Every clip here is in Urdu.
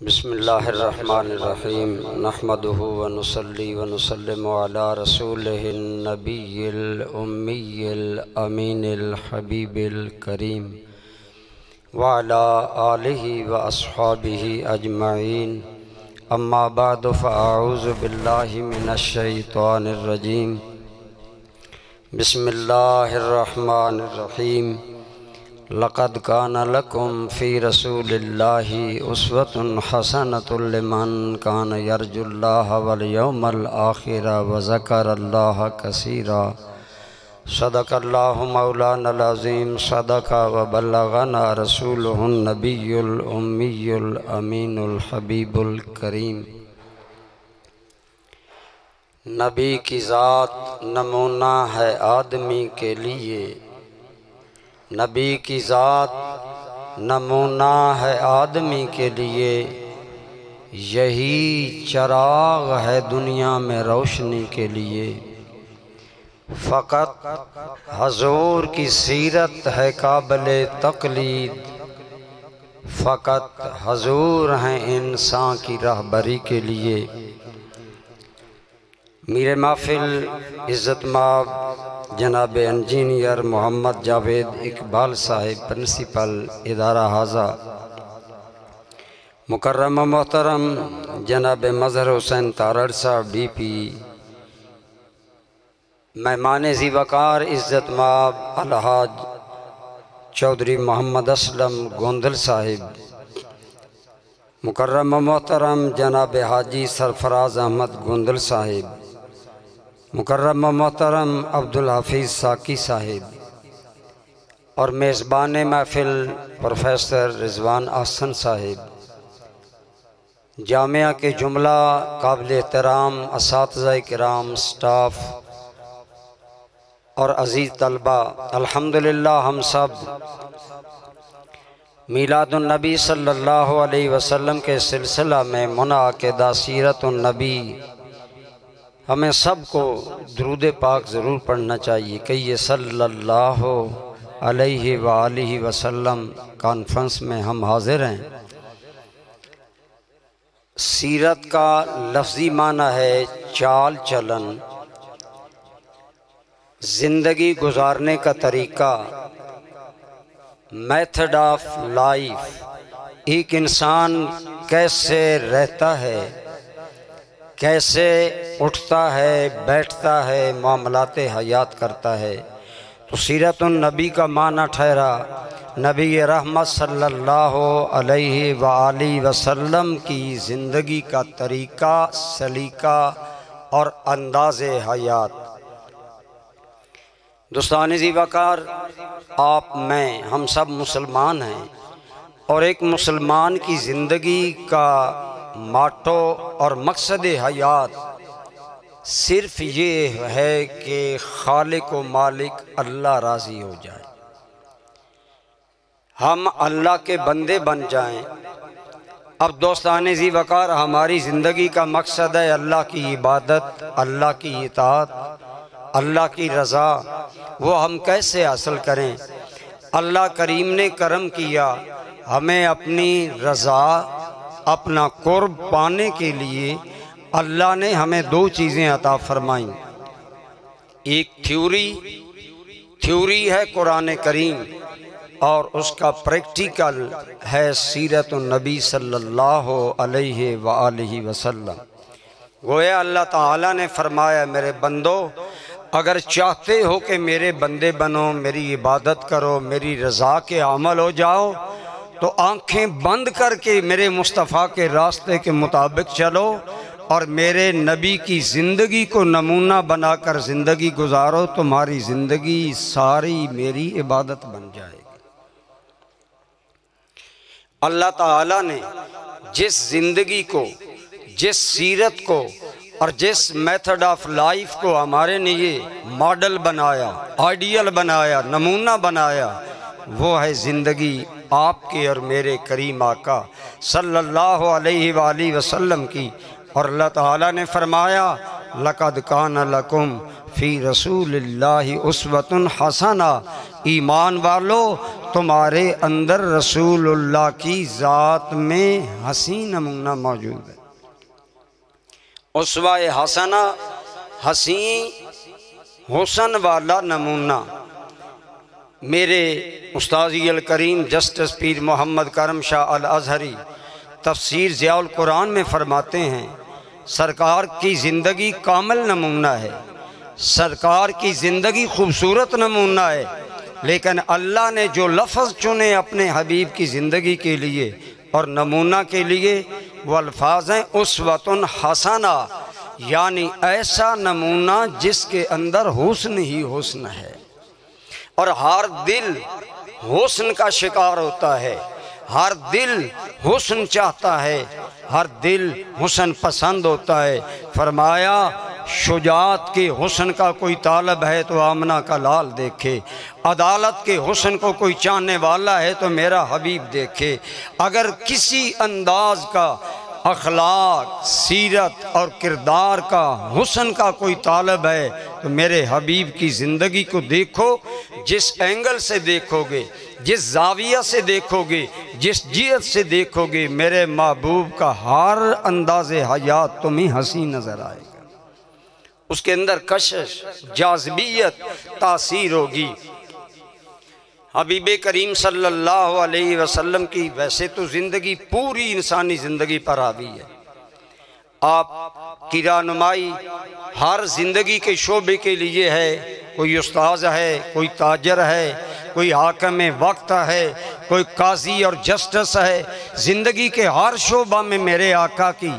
بسم اللہ الرحمن الرحیم نحمدہ ونصلی ونسلم علی رسولہ النبی الامی الامین الحبیب الکریم وعلی آلہ واصحابہ اجمعین اما بعد فاعوذ باللہ من الشیطان الرجیم بسم اللہ الرحمن الرحیم لقد كان لكم في رسول الله أسوة حسنة لمن كان يرجو الله واليوم الآخر وذكر الله كثيرا صدق الله مولانا العظيم صدق وبلغنا رسوله النبي الأمي الأمين الحبيب الكريم نبی کی ذات نمونہ ہے آدمی کے لیے، نبی کی ذات نمونہ ہے آدمی کے لیے، یہی چراغ ہے دنیا میں روشنی کے لیے۔ فقط حضور کی سیرت ہے قابل تقلید، فقط حضور ہیں انسان کی رہبری کے لیے۔ میرے محفل عزت مآب جناب انجینئر محمد جاوید اقبال صاحب پرنسپل ادارہ حاضہ، مکرم و محترم جناب مظہر حسین تارڑ صاحب ڈی پی، مہمان ذی وقار عزت مآب الحاج چودھری محمد اسلم گوندل صاحب، مکرم و محترم جناب حاجی سرفراز احمد گوندل صاحب، مکرم و محترم عبدالحفیظ ساکی صاحب، اور میزبان محفل پروفیسر رضوان احسن صاحب، جامعہ کے جملہ قابل احترام اساتذہ کرام، سٹاف اور عزیز طلبہ، الحمدللہ ہم سب میلاد النبی صلی اللہ علیہ وسلم کے سلسلہ میں منعقدہ سیرت النبی ہمیں سب کو درود پاک ضرور پڑھنا چاہیے کہ یہ صلی اللہ علیہ وآلہ وسلم کانفرنس میں ہم حاضر ہیں۔ سیرت کا لفظی معنی ہے چال چلن، زندگی گزارنے کا طریقہ، میتھڈ آف لائف، ایک انسان کیسے رہتا ہے، کیسے اٹھتا ہے، بیٹھتا ہے، معاملات حیات کرتا ہے۔ تو سیرت النبی کا معنی ٹھہرا نبی رحمت صلی اللہ علیہ وآلہ وسلم کی زندگی کا طریقہ، سلیقہ اور انداز حیات۔ دوستان ذی وقار، آپ میں ہم سب مسلمان ہیں، اور ایک مسلمان کی زندگی کا ماٹو اور مقصد حیات صرف یہ ہے کہ خالق و مالک اللہ راضی ہو جائے، ہم اللہ کے بندے بن جائیں۔ اب دوستان ذی وقار، ہماری زندگی کا مقصد ہے اللہ کی عبادت، اللہ کی اطاعت، اللہ کی رضا۔ وہ ہم کیسے حاصل کریں؟ اللہ کریم نے کرم کیا، ہمیں اپنی رضا، اپنا قرب پانے کے لیے اللہ نے ہمیں دو چیزیں عطا فرمائیں۔ ایک تھیوری ہے قرآن کریم، اور اس کا پریکٹیکل ہے سیرت النبی صلی اللہ علیہ وآلہ وسلم۔ گویا اللہ تعالیٰ نے فرمایا، میرے بندو اگر چاہتے ہو کہ میرے بندے بنو، میری عبادت کرو، میری رضا کے عمل ہو جاؤ، تو آنکھیں بند کر کے میرے مصطفیٰ کے راستے کے مطابق چلو، اور میرے نبی کی زندگی کو نمونہ بنا کر زندگی گزارو، تمہاری زندگی ساری میری عبادت بن جائے گی۔ اللہ تعالیٰ نے جس زندگی کو، جس سیرت کو اور جس میتھڈ آف لائف کو ہمارے لیے ماڈل بنایا، آئیڈیل بنایا، نمونہ بنایا، وہ ہے زندگی آپ کے اور میرے کریم آقا صلی اللہ علیہ وآلہ وسلم کی۔ اور اللہ تعالیٰ نے فرمایا، لَقَدْ كَانَ لَكُمْ فِي رَسُولِ اللَّهِ أُسْوَةٌ حَسَنَةٌ، ایمان والو تمہارے اندر رسول اللہ کی ذات میں حسین نمونہ موجود ہے۔ اسوہ حسنہ، حسین حسن والا نمونہ۔ میرے استاذی الکریم جسٹس پیر محمد کرم شاہ الازہری تفسیر ضیاء القرآن میں فرماتے ہیں سرکار کی زندگی کامل نمونہ ہے، سرکار کی زندگی خوبصورت نمونہ ہے، لیکن اللہ نے جو لفظ چنے اپنے حبیب کی زندگی کے لیے اور نمونہ کے لیے وہ الفاظ ہیں اسوۃ حسنہ، یعنی ایسا نمونہ جس کے اندر حسن ہی حسن ہے، اور ہر دل حسن کا شکار ہوتا ہے، ہر دل حسن چاہتا ہے، ہر دل حسن پسند ہوتا ہے۔ فرمایا شجاعت کے حسن کا کوئی طالب ہے تو آمنہ کا لال دیکھے، عدالت کے حسن کو کوئی چاہنے والا ہے تو میرا حبیب دیکھے۔ اگر کسی انداز کا، اخلاق، سیرت اور کردار کا، حسن کا کوئی طالب ہے تو میرے حبیب کی زندگی کو دیکھو، جس اینگل سے دیکھو گے، جس زاویہ سے دیکھو گے، جس جہت سے دیکھو گے، میرے محبوب کا ہر انداز حیات تمہیں حسین نظر آئے گا، اس کے اندر کشش، جاذبیت، تاثیر ہوگی۔ حبیب کریم صلی اللہ علیہ وسلم کی ویسے تو زندگی پوری انسانی زندگی پر حاوی ہے، آپ کی رہنمائی ہر زندگی کے شعبے کے لیے ہے، کوئی استاذ ہے، کوئی تاجر ہے، کوئی حاکم وقت ہے، کوئی قاضی اور جسٹس ہے، زندگی کے ہر شعبہ میں میرے آقا کی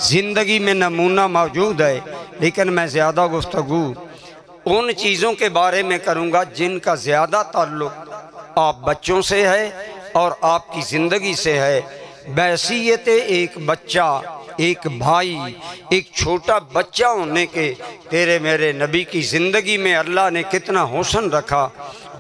زندگی میں نمونہ موجود ہے۔ لیکن میں زیادہ گفتگو ان چیزوں کے بارے میں کروں گا جن کا زیادہ تعلق آپ بچوں سے ہے اور آپ کی زندگی سے ہے۔ بحیثیت ایک بچہ، ایک بھائی، ایک چھوٹا بچہ ہونے کے تیرے میرے نبی کی زندگی میں اللہ نے کتنا حسن رکھا۔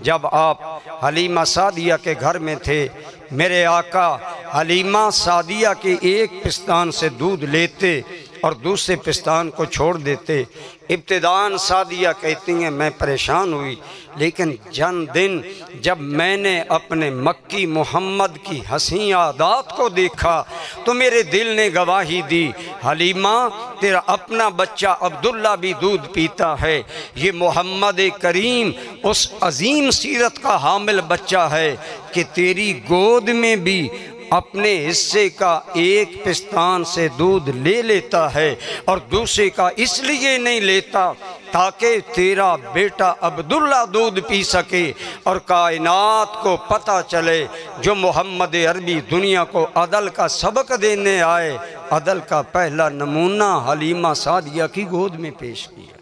جب آپ حلیمہ سعدیہ کے گھر میں تھے، میرے آقا حلیمہ سعدیہ کے ایک پستان سے دودھ لیتے اور دوسرے پستان کو چھوڑ دیتے۔ ابتداً سعدیہ کہتی ہیں میں پریشان ہوئی، لیکن چند دن جب میں نے اپنے مکی محمد کی حسین عادات کو دیکھا تو میرے دل نے گواہی دی، حلیمہ تیرا اپنا بچہ عبداللہ بھی دودھ پیتا ہے، یہ محمد کریم اس عظیم سیرت کا حامل بچہ ہے کہ تیری گود میں بھی اپنے حصے کا ایک پستان سے دودھ لے لیتا ہے، اور دوسرے کا اس لیے نہیں لیتا تاکہ تیرا بیٹا عبداللہ دودھ پی سکے اور کائنات کو پتہ چلے جو محمد عربی دنیا کو عدل کا سبق دینے آئے، عدل کا پہلا نمونہ حلیمہ سعدیہ کی گود میں پیش کیا۔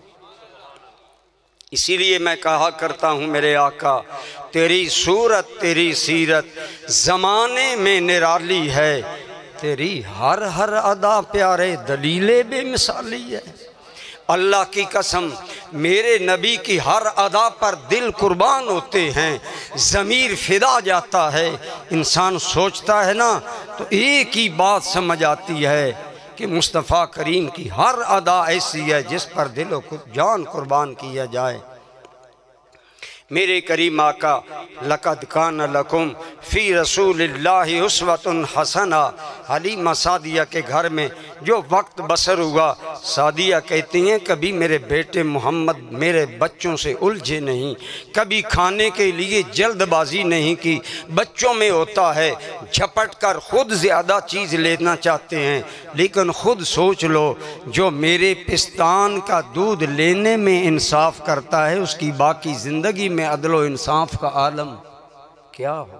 اسی لیے میں کہا کرتا ہوں میرے آقا تیری صورت، تیری سیرت زمانے میں نرالی ہے، تیری ہر ادا پیارے دلیل بے مثالی ہے۔ اللہ کی قسم میرے نبی کی ہر ادا پر دل قربان ہوتے ہیں، ضمیر فدا جاتا ہے، انسان سوچتا ہے نا تو ایک ہی بات سمجھ آتی ہے کہ مصطفیٰ کریم کی ہر ادا ایسی ہے جس پر دل و جان قربان کیا جائے۔ میرے کریم آقا لقد کان لکم فی رسول اللہ اسوۃ حسنہ، حلیمہ سعدیہ کے گھر میں جو وقت بسر ہوا، سعدیہ کہتی ہیں کبھی میرے بیٹے محمد میرے بچوں سے الجھے نہیں، کبھی کھانے کے لیے جلد بازی نہیں کی۔ بچوں میں ہوتا ہے جھپٹ کر خود زیادہ چیز لینا چاہتے ہیں، لیکن خود سوچ لو جو میرے پستان کا دودھ لینے میں انصاف کرتا ہے اس کی باقی زندگی میں عدل و انصاف کا عالم کیا ہوگا۔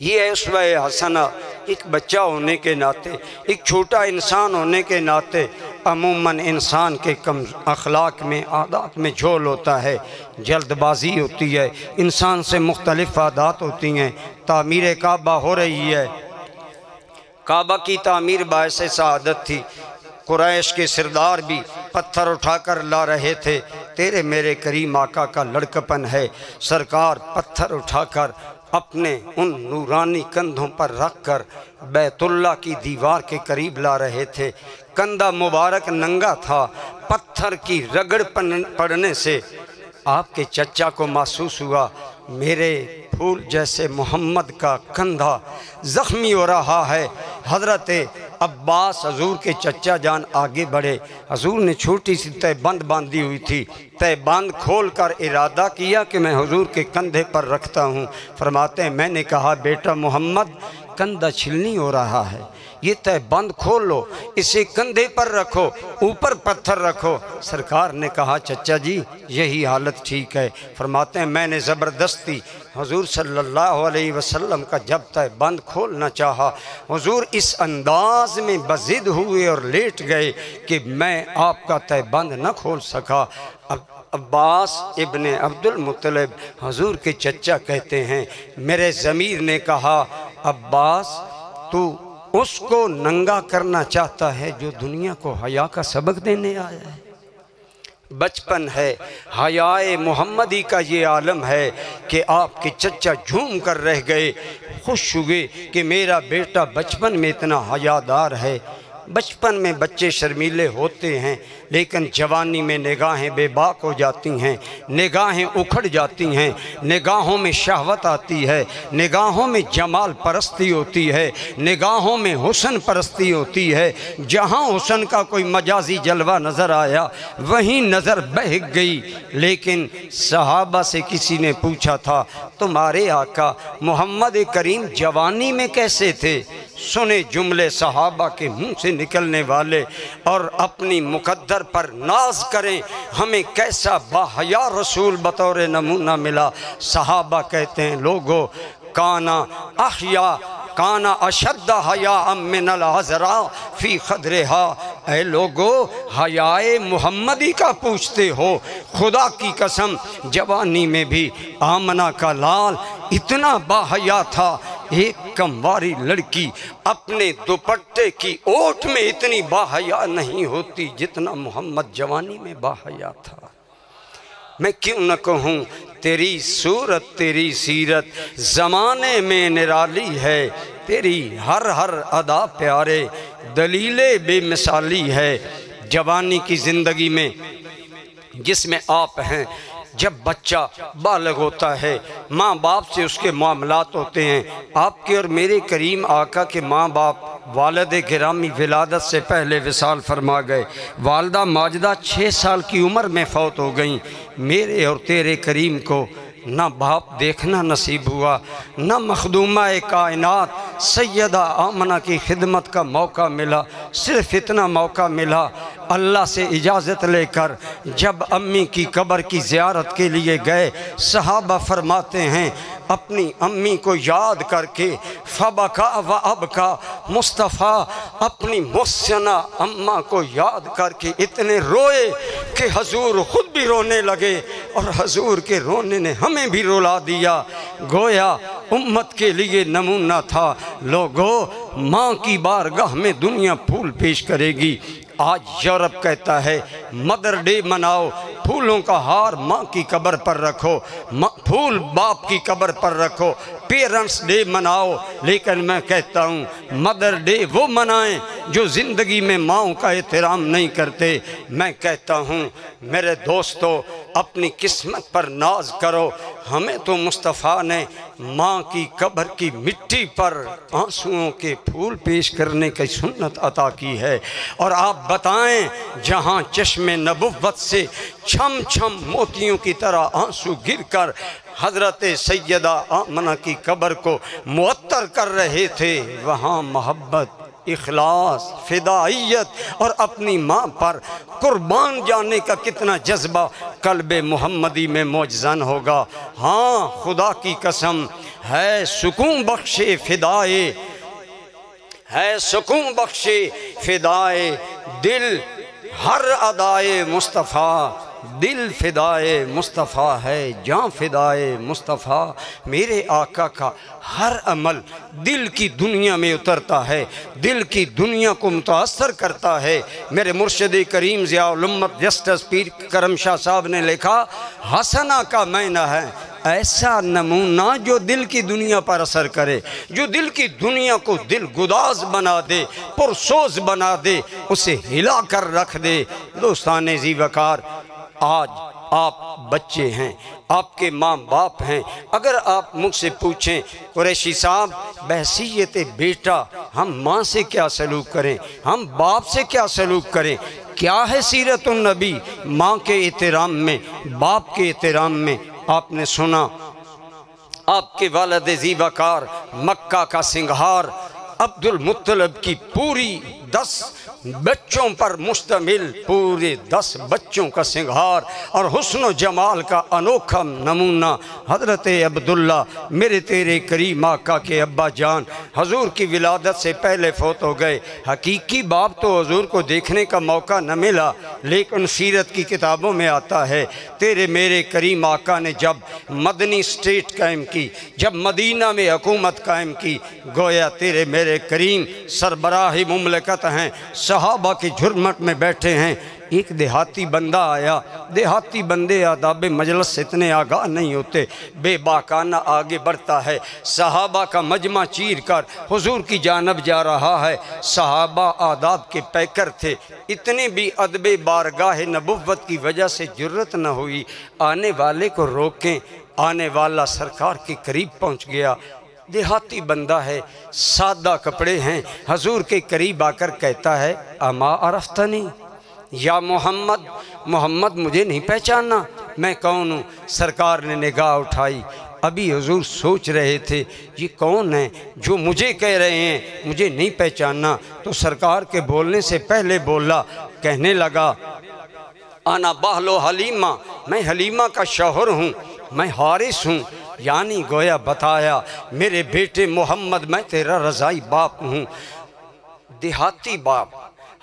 یہ ہے اسوہ حسنہ۔ ایک بچہ ہونے کے ناطے، ایک چھوٹا انسان ہونے کے ناطے عموماً انسان کے کم اخلاق میں، عادات میں جھول ہوتا ہے، جلد بازی ہوتی ہے، انسان سے مختلف عادات ہوتی ہیں۔ تعمیر کعبہ ہو رہی ہے، کعبہ کی تعمیر باعث سعادت تھی، قریش کے سردار بھی پتھر اٹھا کر لا رہے تھے، تیرے میرے کریم آقا کا لڑکپن ہے، سرکار پتھر اٹھا کر اپنے ان نورانی کندھوں پر رکھ کر بیت اللہ کی دیوار کے قریب لا رہے تھے۔ کندھا مبارک ننگا تھا، پتھر کی رگڑ پڑنے سے آپ کے چچا کو محسوس ہوا میرے پھول جیسے محمد کا کندھا زخمی ہو رہا ہے۔ حضرت عباس حضور کے چچا جان آگے بڑھے، حضور نے چھوٹی سی تہ بند باندھی ہوئی تھی، تہ بند کھول کر ارادہ کیا کہ میں حضور کے کندھے پر رکھتا ہوں۔ فرماتے ہیں میں نے کہا بیٹا محمد کندھا چھلنی ہو رہا ہے، یہ تہ بند کھول لو، اسے کندھے پر رکھو، اوپر پتھر رکھو۔ سرکار نے کہا چچا جی یہی حالت ٹھیک ہے۔ فرماتے ہیں میں نے زبردستی حضور صلی اللہ علیہ وسلم کا جب تہ بند کھولنا چاہا، حضور اس انداز میں بضد ہوئے اور لیٹ گئے کہ میں آپ کا تہ بند نہ کھول سکا۔ عباس ابن عبد المطلب حضور کے چچا کہتے ہیں میرے ضمیر نے کہا عباس تو اس کو ننگا کرنا چاہتا ہے جو دنیا کو حیا کا سبق دینے آیا ہے۔ بچپن ہے، حیائے محمدی کا یہ عالم ہے کہ آپ کے چچا جھوم کر رہ گئے، خوش ہوئے کہ میرا بیٹا بچپن میں اتنا حیادار ہے۔ بچپن میں بچے شرمیلے ہوتے ہیں لیکن جوانی میں نگاہیں بے باک ہو جاتی ہیں، نگاہیں اکھڑ جاتی ہیں، نگاہوں میں شہوت آتی ہے، نگاہوں میں جمال پرستی ہوتی ہے، نگاہوں میں حسن پرستی ہوتی ہے۔ جہاں حسن کا کوئی مجازی جلوہ نظر آیا وہیں نظر بہک گئی۔ لیکن صحابہ سے کسی نے پوچھا تھا تمہارے آقا محمد کریم جوانی میں کیسے تھے؟ سنے جملے صحابہ کے منہ سے نکلنے والے اور اپنی مقدر پر ناز کریں ہمیں کیسا باحیا رسول بطور نمونہ ملا۔ صحابہ کہتے ہیں لوگو کانا احیا کانا اشد حیاء من العذراء فی خدرہا، اے لوگو حیائے محمدی کا پوچھتے ہو، خدا کی قسم جوانی میں بھی آمنہ کا لال اتنا باحیا تھا، ایک کمواری لڑکی اپنے دوپٹے کی اوٹ میں اتنی باحیا نہیں ہوتی جتنا محمد جوانی میں باحیا تھا۔ میں کیوں نہ کہوں تیری صورت تیری سیرت زمانے میں نرالی ہے، تیری ہر ادا پیارے دلیل بے مثالی ہے۔ جوانی کی زندگی میں جس میں آپ ہیں، جب بچہ بالغ ہوتا ہے ماں باپ سے اس کے معاملات ہوتے ہیں۔ آپ کے اور میرے کریم آقا کے ماں باپ والد گرامی ولادت سے پہلے وصال فرما گئے، والدہ ماجدہ 6 سال کی عمر میں فوت ہو گئیں۔ میرے اور تیرے کریم کو نہ باپ دیکھنا نصیب ہوا، نہ مخدومہ کائنات سیدہ آمنہ کی خدمت کا موقع ملا۔ صرف اتنا موقع ملا اللہ سے اجازت لے کر جب امی کی قبر کی زیارت کے لیے گئے، صحابہ فرماتے ہیں اپنی امی کو یاد کر کے فبکا و ابکا مصطفیٰ اپنی محسنہ اماں کو یاد کر کے اتنے روئے کہ حضور خود بھی رونے لگے اور حضور کے رونے نے ہمیں بھی رلا دیا۔ گویا امت کے لیے نمونہ تھا۔ لوگو ماں کی بارگاہ میں دنیا پھول پیش کرے گی۔ آج یورپ کہتا ہے مدر ڈے مناؤ، پھولوں کا ہار ماں کی قبر پر رکھو، پھول باپ کی قبر پر رکھو، پیرنٹس ڈے مناؤ۔ لیکن میں کہتا ہوں مدر ڈے وہ منائیں جو زندگی میں ماں کا احترام نہیں کرتے۔ میں کہتا ہوں میرے دوستو اپنی قسمت پر ناز کرو۔ ہمیں تو مصطفیٰ نے ماں کی قبر کی مٹی پر آنسوؤں کے پھول پیش کرنے کی سنت عطا کی ہے۔ اور آپ بتائیں جہاں چشم نبوت سے چھم چھم موتیوں کی طرح آنسو گر کر حضرت سیدہ آمنہ کی قبر کو معطر کر رہے تھے، وہاں محبت، اخلاص، فدائیت اور اپنی ماں پر قربان جانے کا کتنا جذبہ قلب محمدی میں موجزن ہوگا۔ ہاں خدا کی قسم ہے سکون بخشے فدائے، ہے سکون بخشے فدائے دل ہر ادائے مصطفیٰ، دل فدائے مصطفیٰ ہے، جان فدائے مصطفیٰ۔ میرے آقا کا ہر عمل دل کی دنیا میں اترتا ہے، دل کی دنیا کو متاثر کرتا ہے۔ میرے مرشد کریم ضیاء الامت جسٹس پیر کرم شاہ صاحب نے لکھا حسنہ کا معنی ہے ایسا نمونہ جو دل کی دنیا پر اثر کرے، جو دل کی دنیا کو دل گداز بنا دے، پرسوز بنا دے، اسے ہلا کر رکھ دے۔ دوستان ذی وقار، آج آپ بچے ہیں، آپ کے ماں باپ ہیں۔ اگر آپ مجھ سے پوچھیں قریشی صاحب بحیثیت بیٹا ہم ماں سے کیا سلوک کریں، ہم باپ سے کیا سلوک کریں، کیا ہے سیرت النبی ماں کے احترام میں، باپ کے احترام میں؟ آپ نے سنا آپ کے والد ذی وقار مکہ کا سنگھار عبد المطلب کی پوری 10 بچوں پر مشتمل پورے 10 بچوں کا سنگھار اور حسن و جمال کا انوکھا نمونہ حضرت عبداللہ میرے تیرے کریم آقا کے ابا جان حضور کی ولادت سے پہلے فوت ہو گئے۔ حقیقی باپ تو حضور کو دیکھنے کا موقع نہ ملا، لیکن سیرت کی کتابوں میں آتا ہے تیرے میرے کریم آقا نے جب مدنی اسٹیٹ قائم کی، جب مدینہ میں حکومت قائم کی، گویا تیرے میرے کریم سربراہ مملکت ہیں، صحابہ کی جھرمٹ میں بیٹھے ہیں۔ ایک دیہاتی بندہ آیا، دیہاتی بندے آداب مجلس سے اتنے آگاہ نہیں ہوتے، بے باکانہ آگے بڑھتا ہے، صحابہ کا مجمع چیر کر حضور کی جانب جا رہا ہے۔ صحابہ آداب کے پیکر تھے، اتنے بھی ادب بارگاہ نبوت کی وجہ سے جرت نہ ہوئی آنے والے کو روکیں۔ آنے والا سرکار کے قریب پہنچ گیا، دیہاتی بندہ ہے، سادہ کپڑے ہیں، حضور کے قریب آ کر کہتا ہے اما عرفتنی یا محمد، محمد مجھے نہیں پہچانا، میں کون ہوں؟ سرکار نے نگاہ اٹھائی، ابھی حضور سوچ رہے تھے یہ کون ہے جو مجھے کہہ رہے ہیں مجھے نہیں پہچانا، تو سرکار کے بولنے سے پہلے بولا، کہنے لگا انا بہلو حلیمہ، میں حلیمہ کا شوہر ہوں، میں حارث ہوں، یعنی گویا بتایا میرے بیٹے محمد میں تیرا رضائی باپ ہوں۔ دیہاتی باپ،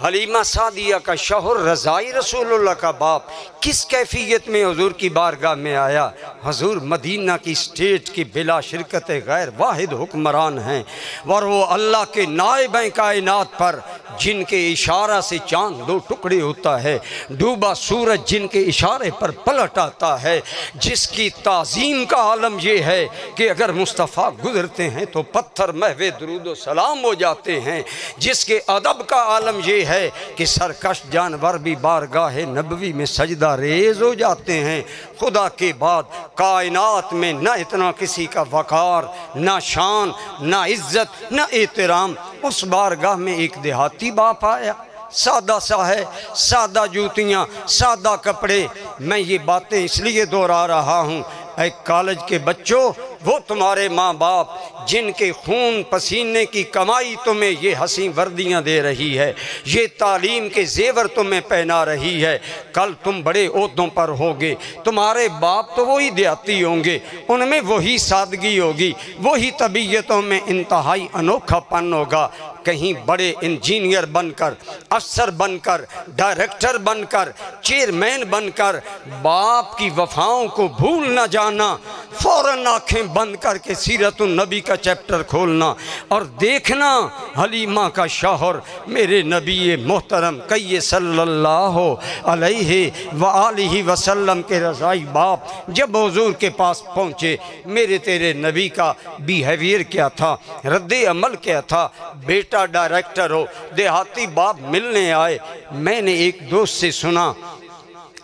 حلیمہ سعدیہ کا شوہر، رضائی رسول اللہ کا باپ، کس کیفیت میں حضور کی بارگاہ میں آیا؟ حضور مدینہ کی اسٹیٹ کی بلا شرکت غیر واحد حکمران ہیں، اور وہ اللہ کے نائب ہیں کائنات پر، جن کے اشارہ سے چاند 2 ٹکڑے ہوتا ہے، ڈوبا سورج جن کے اشارے پر پلٹ آتا ہے، جس کی تعظیم کا عالم یہ ہے کہ اگر مصطفیٰ گزرتے ہیں تو پتھر محو درود و سلام ہو جاتے ہیں، جس کے ادب کا عالم یہ ہے کہ سرکش جانور بھی بارگاہ نبوی میں سجدہ ریز ہو جاتے ہیں۔ خدا کے بعد کائنات میں نہ اتنا کسی کا وقار، نہ شان، نہ عزت، نہ احترام، اس بارگاہ میں ایک دیہاتی باپ آیا، سادہ سا ہے، سادہ جوتیاں، سادہ کپڑے۔ میں یہ باتیں اس لیے دہرا رہا ہوں، اے کالج کے بچوں، وہ تمہارے ماں باپ جن کے خون پسینے کی کمائی تمہیں یہ حسین وردیاں دے رہی ہے، یہ تعلیم کے زیور تمہیں پہنا رہی ہے، کل تم بڑے عہدوں پر ہوگے، تمہارے باپ تو وہی دیہاتی ہوں گے، ان میں وہی سادگی ہوگی، وہی طبیعتوں میں انتہائی انوکھا پن ہوگا۔ کہیں بڑے انجینئر بن کر، افسر بن کر، ڈائریکٹر بن کر، چیئرمین بن کر باپ کی وفاؤں کو بھول نہ جانا، فوراً آنکھیں بند کر کے سیرت النبی کا چیپٹر کھولنا اور دیکھنا حلیمہ کا شوہر میرے نبی محترم کئی صلی اللہ علیہ وآلہ وسلم کے رضائی باپ جب حضور کے پاس پہنچے، میرے تیرے نبی کا بیہیویئر کیا تھا، رد عمل کیا تھا؟ بیٹا ڈائریکٹر ہو، دیہاتی باپ ملنے آئے۔ میں نے ایک دوست سے سنا،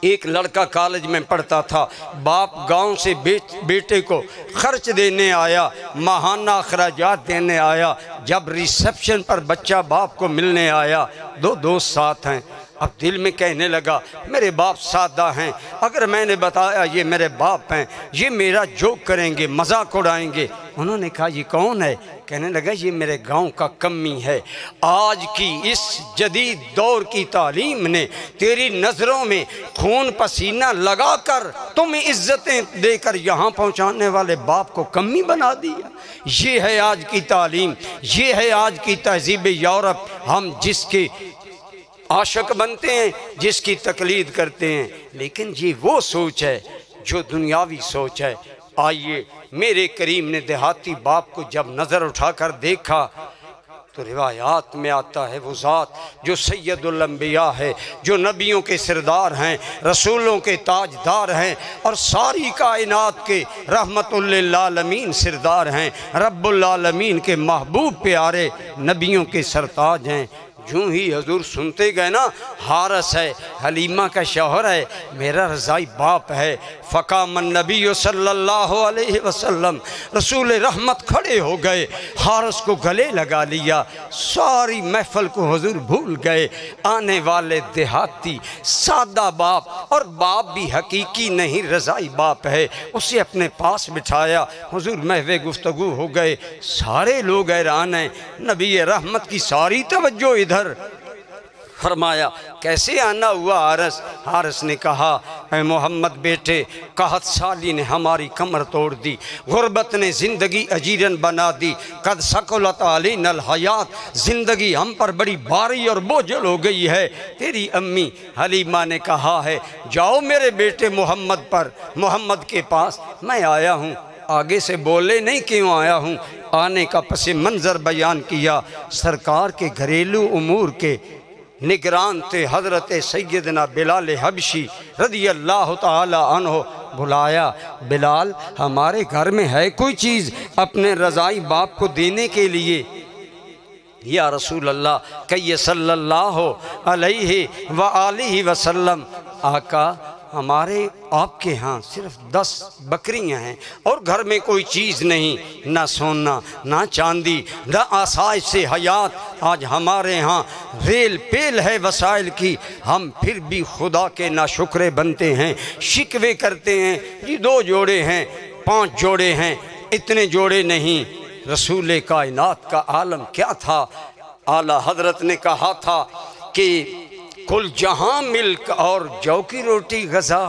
ایک لڑکا کالج میں پڑھتا تھا، باپ گاؤں سے بیٹے کو خرچ دینے آیا، ماہانہ اخراجات دینے آیا، جب ریسپشن پر بچہ باپ کو ملنے آیا، 2 دوست ساتھ ہیں، اب دل میں کہنے لگا میرے باپ سادہ ہیں، اگر میں نے بتایا یہ میرے باپ ہیں، یہ میرا جوک کریں گے، مذاق اڑائیں گے۔ انہوں نے کہا یہ کون ہے؟ کہنے لگا یہ میرے گاؤں کا کمی ہے۔ آج کی اس جدید دور کی تعلیم نے تیری نظروں میں خون پسینہ لگا کر تمہیں عزتیں دے کر یہاں پہنچانے والے باپ کو کمی بنا دیا۔ یہ ہے آج کی تعلیم، یہ ہے آج کی تہذیب یورپ۔ ہم جس کے عاشق بنتے ہیں، جس کی تقلید کرتے ہیں، لیکن یہ وہ سوچ ہے جو دنیاوی سوچ ہے۔ آئیے میرے کریم نے دیہاتی باپ کو جب نظر اٹھا کر دیکھا تو روایات میں آتا ہے وہ ذات جو سید الانبیاء ہے، جو نبیوں کے سردار ہیں، رسولوں کے تاجدار ہیں اور ساری کائنات کے رحمت للعالمین سردار ہیں، رب العالمین کے محبوب پیارے نبیوں کے سرتاج ہیں، یوں ہی حضور سنتے گئے نا، حارث ہے، حلیمہ کا شوہر ہے، میرا رضائی باپ ہے۔ فقام النبی صلی اللہ علیہ وسلم، رسول رحمت کھڑے ہو گئے، حارث کو گلے لگا لیا، ساری محفل کو حضور بھول گئے۔ آنے والے دیہاتی سادہ باپ، اور باپ بھی حقیقی نہیں رضائی باپ ہے، اسے اپنے پاس بٹھایا، حضور محو گفتگو ہو گئے، سارے لوگ حیران ہیں، نبی رحمت کی ساری توجہ ادھر۔ فرمایا کیسے آنا ہوا حارث؟ حارث نے کہا اے محمد بیٹے، قحط سالی نے ہماری کمر توڑ دی، غربت نے زندگی اجیرن بنا دی، قد ثقلت علینا الحیات، زندگی ہم پر بڑی بھاری اور بوجھل ہو گئی ہے۔ تیری امی حلیمہ نے کہا ہے جاؤ میرے بیٹے محمد کے پاس، میں آیا ہوں۔ آگے سے بولے نہیں کیوں آیا ہوں، آنے کا پس منظر بیان کیا۔ سرکار کے گھریلو امور کے نگران تھے حضرت سیدنا بلال حبشی رضی اللہ تعالی عنہ۔ بلایا، بلال ہمارے گھر میں ہے کوئی چیز اپنے رضائی باپ کو دینے کے لیے؟ یا رسول اللہ کہیے صلی اللہ علیہ وآلہ وسلم، آقا ہمارے آپ کے ہاں صرف 10 بکریاں ہیں اور گھر میں کوئی چیز نہیں، نہ سونا نہ چاندی نہ آسائش سے حیات۔ آج ہمارے ہاں ریل پیل ہے وسائل کی، ہم پھر بھی خدا کے ناشکرے بنتے ہیں، شکوے کرتے ہیں۔ یہ 2 جوڑے ہیں، 5 جوڑے ہیں، اتنے جوڑے نہیں۔ رسول کائنات کا عالم کیا تھا؟ اعلیٰ حضرت نے کہا تھا کہ کل جہاں ملک اور جو کی روٹی غذا،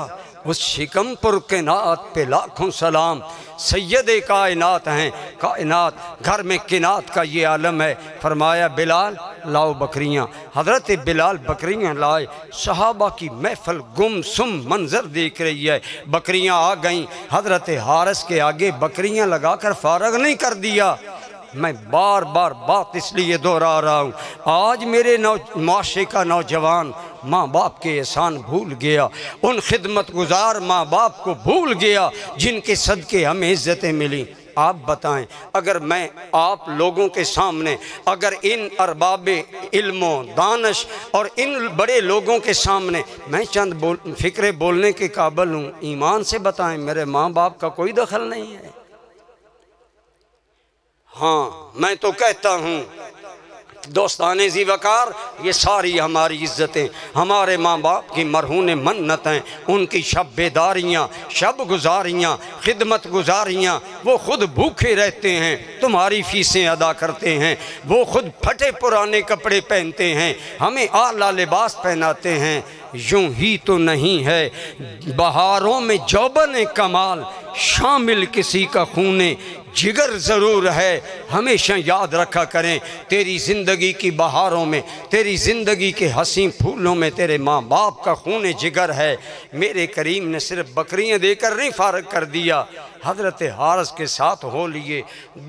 اس شکم پر کنات پہ لاکھوں سلام۔ سید کائنات ہیں، کائنات گھر میں کنات کا یہ عالم ہے۔ فرمایا بلال لاؤ بکریاں، حضرت بلال بکریاں لائے۔ صحابہ کی محفل گم سم منظر دیکھ رہی ہے، بکریاں آ گئیں، حضرت حارث کے آگے بکریاں لگا کر فارغ نہیں کر دیا۔ میں بار بار بات اس لیے دہرا رہا ہوں، آج میرے معاشرے کا نوجوان ماں باپ کے احسان بھول گیا، ان خدمت گزار ماں باپ کو بھول گیا جن کے صدقے ہمیں عزتیں ملی۔ آپ بتائیں اگر میں آپ لوگوں کے سامنے، اگر ان ارباب علم و دانش اور ان بڑے لوگوں کے سامنے میں چند فکرے بولنے کے قابل ہوں، ایمان سے بتائیں میرے ماں باپ کا کوئی دخل نہیں ہے؟ ہاں میں تو کہتا ہوں دوستان ذی وقار، یہ ساری ہماری عزتیں ہمارے ماں باپ کی مرہون منت ہیں، ان کی شب بیداریاں، شب گزاریاں، خدمت گزاریاں، وہ خود بھوکے رہتے ہیں، تمہاری فیسیں ادا کرتے ہیں، وہ خود پھٹے پرانے کپڑے پہنتے ہیں، ہمیں اعلیٰ لباس پہناتے ہیں۔ یوں ہی تو نہیں ہے بہاروں میں جوبن کمال، شامل کسی کا خون جگر ضرور ہے۔ ہمیشہ یاد رکھا کریں تیری زندگی کی بہاروں میں، تیری زندگی کے حسین پھولوں میں تیرے ماں باپ کا خون جگر ہے۔ میرے کریم نے صرف بکریاں دے کر نہیں فارغ کر دیا، حضرت حارث کے ساتھ ہو لیے،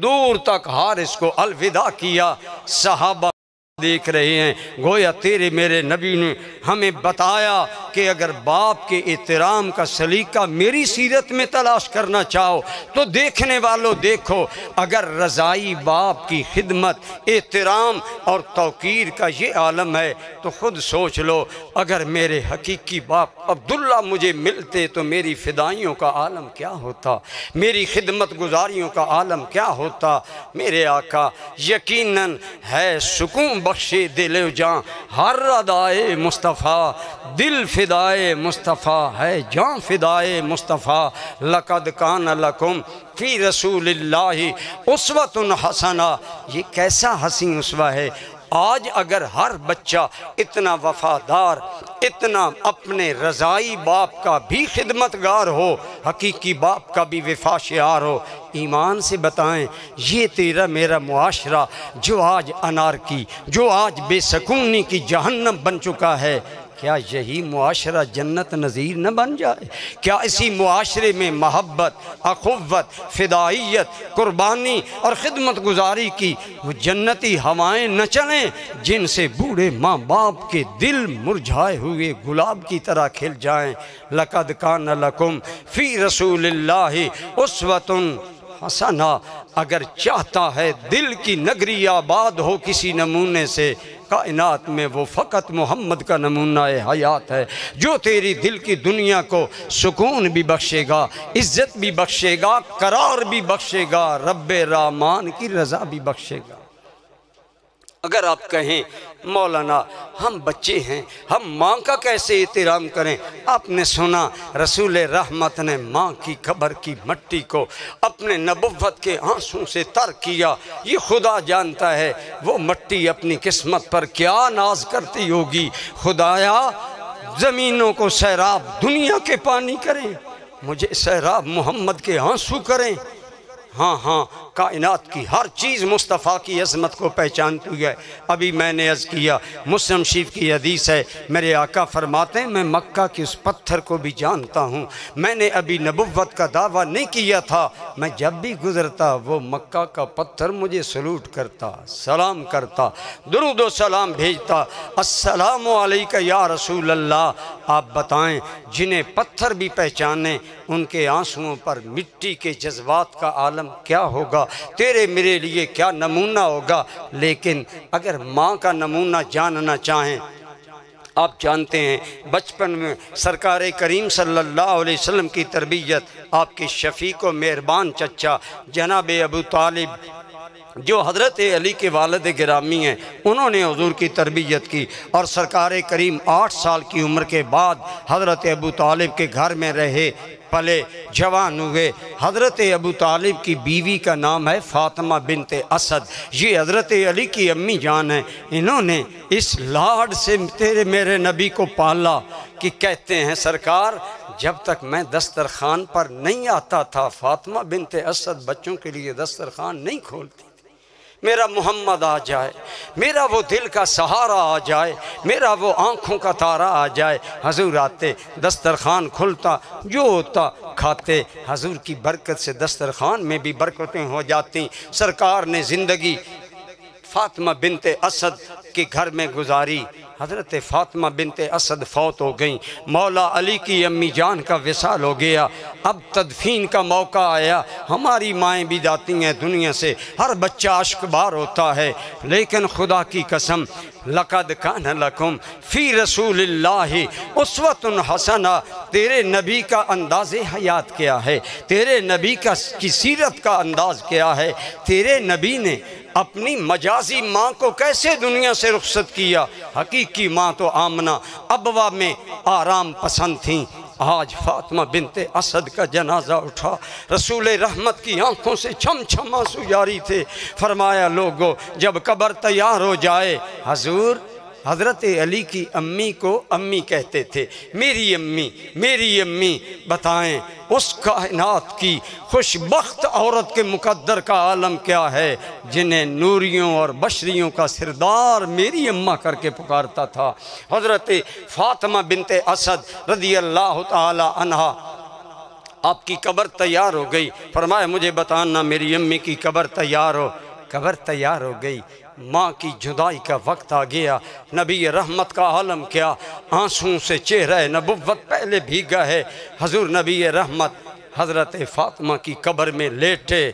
دور تک حارث کو الوداع کیا۔ صحابہ دیکھ رہے ہیں، گویا تیرے میرے نبی نے ہمیں بتایا کہ اگر باپ کے احترام کا سلیقہ میری سیرت میں تلاش کرنا چاہو تو دیکھنے والوں دیکھو، اگر رضائی باپ کی خدمت، احترام اور توقیر کا یہ عالم ہے تو خود سوچ لو اگر میرے حقیقی باپ عبداللہ مجھے ملتے تو میری فدائیوں کا عالم کیا ہوتا، میری خدمت گزاریوں کا عالم کیا ہوتا۔ میرے آقا یقیناً ہے سکون بخشے دل و جان ہر ادائے مصطفیٰ، دل فدائے مصطفیٰ ہے جان فدائے مصطفیٰ۔ لقد کان لکم فی رسول اللہ اسوۃ حسنہ، یہ کیسا حسین اسوہ ہے۔ آج اگر ہر بچہ اتنا وفادار، اتنا اپنے رضائی باپ کا بھی خدمتگار ہو، حقیقی باپ کا بھی وفا شعار ہو، ایمان سے بتائیں یہ تیرا میرا معاشرہ جو آج انارکی، جو آج بے سکونی کی جہنم بن چکا ہے، کیا یہی معاشرہ جنت نظیر نہ بن جائے؟ کیا اسی معاشرے میں محبت، اخوت، فدائیت، قربانی اور خدمت گزاری کی وہ جنتی ہوائیں نہ چلیں جن سے بوڑھے ماں باپ کے دل مرجھائے ہوئے گلاب کی طرح کھل جائیں؟ لقد کان لکم فی رسول اللہ اسوۃ حسنہ، اگر چاہتا ہے دل کی نگری آباد ہو کسی نمونے سے، کائنات میں وہ فقط محمد کا نمونہ حیات ہے جو تیری دل کی دنیا کو سکون بھی بخشے گا، عزت بھی بخشے گا، قرار بھی بخشے گا، رب رحمان کی رضا بھی بخشے گا۔ اگر آپ کہیں مولانا ہم بچے ہیں، ہم ماں کا کیسے احترام کریں؟ آپ نے سنا رسول رحمت نے ماں کی قبر کی مٹی کو اپنے نبوت کے آنسوں سے تر کیا۔ یہ خدا جانتا ہے وہ مٹی اپنی قسمت پر کیا ناز کرتی ہوگی۔ خدایا زمینوں کو سیراب دنیا کے پانی کریں، مجھے سیراب محمد کے آنسو کریں۔ ہاں ہاں، کائنات کی ہر چیز مصطفیٰ کی عظمت کو پہچانتی ہے۔ ابھی میں نے عرض کیا، مسلم شریف کی حدیث ہے، میرے آقا فرماتے ہیں میں مکہ کے اس پتھر کو بھی جانتا ہوں۔ میں نے ابھی نبوت کا دعویٰ نہیں کیا تھا، میں جب بھی گزرتا وہ مکہ کا پتھر مجھے سلوٹ کرتا، سلام کرتا، درود و سلام بھیجتا، السلام علیکہ یا رسول اللہ۔ آپ بتائیں جنہیں پتھر بھی پہچانے ان کے آنسوؤں پر مٹی کے جذبات کا عالم کیا ہوگا، تیرے میرے لیے کیا نمونہ ہوگا۔ لیکن اگر ماں کا نمونہ جاننا چاہیں، آپ جانتے ہیں بچپن میں سرکار کریم صلی اللہ علیہ وسلم کی تربیت آپ کے شفیق و مہربان چچا جناب ابو طالب جو حضرت علی کے والد گرامی ہیں، انہوں نے حضور کی تربیت کی، اور سرکار کریم 8 سال کی عمر کے بعد حضرت ابو طالب کے گھر میں رہے، پلے، جوان ہوئے۔ حضرت ابو طالب کی بیوی کا نام ہے فاطمہ بنت اسد، یہ حضرت علی کی امی جان ہیں۔ انہوں نے اس لاڈ سے تیرے میرے نبی کو پالا کہ کہتے ہیں سرکار جب تک میں دسترخوان پر نہیں آتا تھا فاطمہ بنت اسد بچوں کے لیے دسترخوان نہیں کھولتی۔ میرا محمد آ جائے، میرا وہ دل کا سہارا آ جائے، میرا وہ آنکھوں کا تارا آ جائے، حضور آتے، دسترخوان کھلتا، جو ہوتا کھاتے۔ حضور کی برکت سے دسترخوان میں بھی برکتیں ہو جاتی۔ سرکار نے زندگی فاطمہ بنت اسد کے گھر میں گزاری۔ حضرت فاطمہ بنت اسد فوت ہو گئیں، مولا علی کی امی جان کا وصال ہو گیا۔ اب تدفین کا موقع آیا، ہماری مائیں بھی جاتی ہیں دنیا سے، ہر بچہ اشک بار ہوتا ہے، لیکن خدا کی قسم لقد کان لکم فی رسول اللہ اسوۃ حسنہ، تیرے نبی کا انداز حیات کیا ہے، تیرے نبی کی سیرت کا انداز کیا ہے، تیرے نبی نے اپنی مجازی ماں کو کیسے دنیا سے رخصت کیا۔ حقیقی ماں تو آمنہ ابوا میں آرام پسند تھیں۔ آج فاطمہ بنت اسد کا جنازہ اٹھا، رسول رحمت کی آنکھوں سے چھم چھم آنسو جاری تھے۔ فرمایا لوگو جب قبر تیار ہو جائے، حضور حضرت علی کی امی کو امی کہتے تھے، میری امی میری امی، بتائیں اس کائنات کی خوش بخت عورت کے مقدر کا عالم کیا ہے جنہیں نوریوں اور بشریوں کا سردار میری اماں کر کے پکارتا تھا۔ حضرت فاطمہ بنت اسد رضی اللہ تعالی عنہا آپ کی قبر تیار ہو گئی۔ فرمایا مجھے بتانا میری امی کی قبر تیار ہو، قبر تیار ہو گئی۔ ماں کی جدائی کا وقت آ گیا، نبی رحمت کا عالم کیا، آنسوں سے چہرہ نبوت پہلے بھیگا ہے۔ حضور نبی رحمت حضرت فاطمہ کی قبر میں لیٹے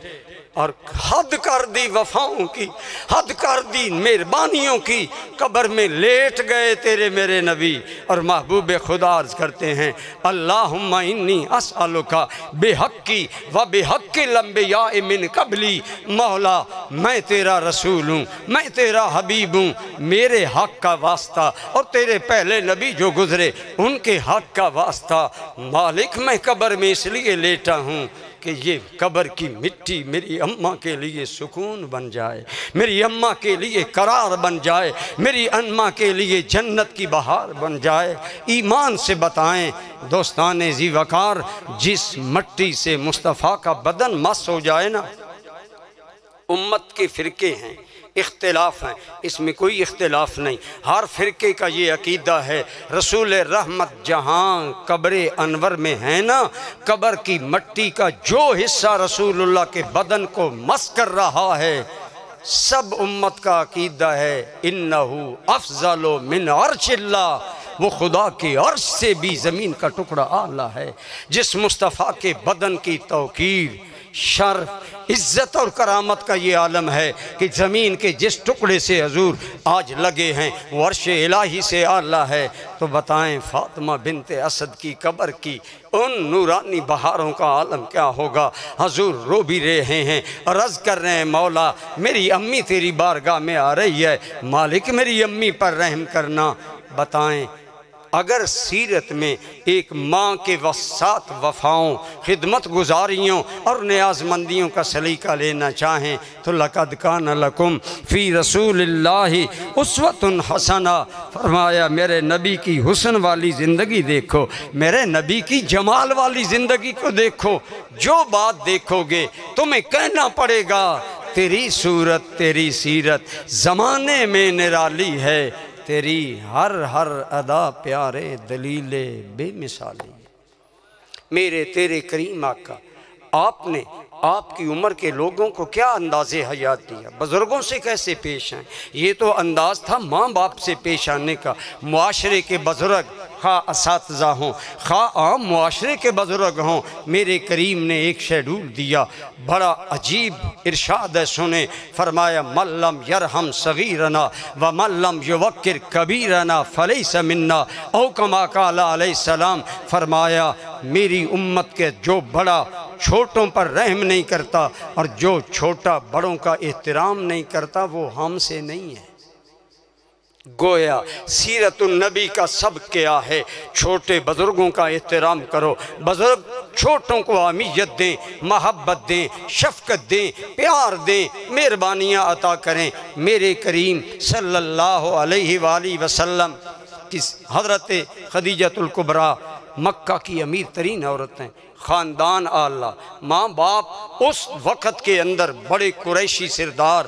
اور حد کر دی وفاؤں کی، حد کر دی مہربانیوں کی، قبر میں لیٹ گئے تیرے میرے نبی، اور محبوب خدا عرض کرتے ہیں اللہم انی اسألک بحقی و بحق الانبیاء من قبلی، مولا میں تیرا رسول ہوں، میں تیرا حبیب ہوں، میرے حق کا واسطہ اور تیرے پہلے نبی جو گزرے ان کے حق کا واسطہ مالک میں قبر میں اس لیے لیٹا ہوں کہ یہ قبر کی مٹی میری اماں کے لیے سکون بن جائے، میری اماں کے لیے قرار بن جائے، میری اماں کے لیے جنت کی بہار بن جائے۔ ایمان سے بتائیں دوستان ذی وقار، جس مٹی سے مصطفیٰ کا بدن مس ہو جائے نا، امت کے فرقے ہیں، اختلاف ہیں، اس میں کوئی اختلاف نہیں، ہر فرقے کا یہ عقیدہ ہے رسول رحمت جہاں قبر انور میں ہے نا، قبر کی مٹی کا جو حصہ رسول اللہ کے بدن کو مس کر رہا ہے، سب امت کا عقیدہ ہے انہو افضل من عرش اللہ، وہ خدا کے عرش سے بھی زمین کا ٹکڑا اعلیٰ ہے۔ جس مصطفیٰ کے بدن کی توقیر شرف، عزت اور کرامت کا یہ عالم ہے کہ زمین کے جس ٹکڑے سے حضور آج لگے ہیں وہ عرش الہی سے اعلیٰ ہے۔ تو بتائیں فاطمہ بنت اسد کی قبر کی ان نورانی بہاروں کا عالم کیا ہوگا۔ حضور رو بھی رہے ہیں، عرض کر رہے ہیں مولا میری امی تیری بارگاہ میں آ رہی ہے، مالک میری امی پر رحم کرنا۔ بتائیں اگر سیرت میں ایک ماں کے ساتھ وفاؤں، خدمت گزاریوں اور نیاز مندیوں کا سلیقہ لینا چاہیں تو لَقَدْ كَانَ لَكُمْ فِي رَسُولِ اللَّهِ أُسْوَةٌ حَسَنَةٌ، فرمایا میرے نبی کی حسن والی زندگی دیکھو، میرے نبی کی جمال والی زندگی کو دیکھو۔ جو بات دیکھو گے تمہیں کہنا پڑے گا تیری صورت تیری سیرت زمانے میں نرالی ہے، تیری ہر ادا پیارے دلیل بے مثالی۔ میرے تیرے کریم آقا، آپ نے آپ کی عمر کے لوگوں کو کیا انداز حیات دیا، بزرگوں سے کیسے پیش آئیں۔ یہ تو انداز تھا ماں باپ سے پیش آنے کا۔ معاشرے کے بزرگ خواہ اساتذہ ہوں خواہ عام معاشرے کے بزرگ ہوں، میرے کریم نے ایک شیڈول دیا، بڑا عجیب ارشاد ہے سنیں۔ فرمایا من لم یرحم صغیرنا ومن لم یوقر کبیرنا فلیس منا، او کما قال علیہ السلام۔ فرمایا میری امت کے جو بڑا چھوٹوں پر رحم نہیں کرتا اور جو چھوٹا بڑوں کا احترام نہیں کرتا وہ ہم سے نہیں ہے۔ گویا سیرت النبی کا سبق کیا ہے، چھوٹے بزرگوں کا احترام کرو، بزرگ چھوٹوں کو اہمیت دیں، محبت دیں، شفقت دیں، پیار دیں، مہربانیاں عطا کریں۔ میرے کریم صلی اللہ علیہ وآلہ وسلم کی حضرت خدیجہ الکبریٰ مکہ کی امیر ترین عورت ہیں، خاندان اعلیٰ، ماں باپ اس وقت کے اندر بڑے قریشی سردار۔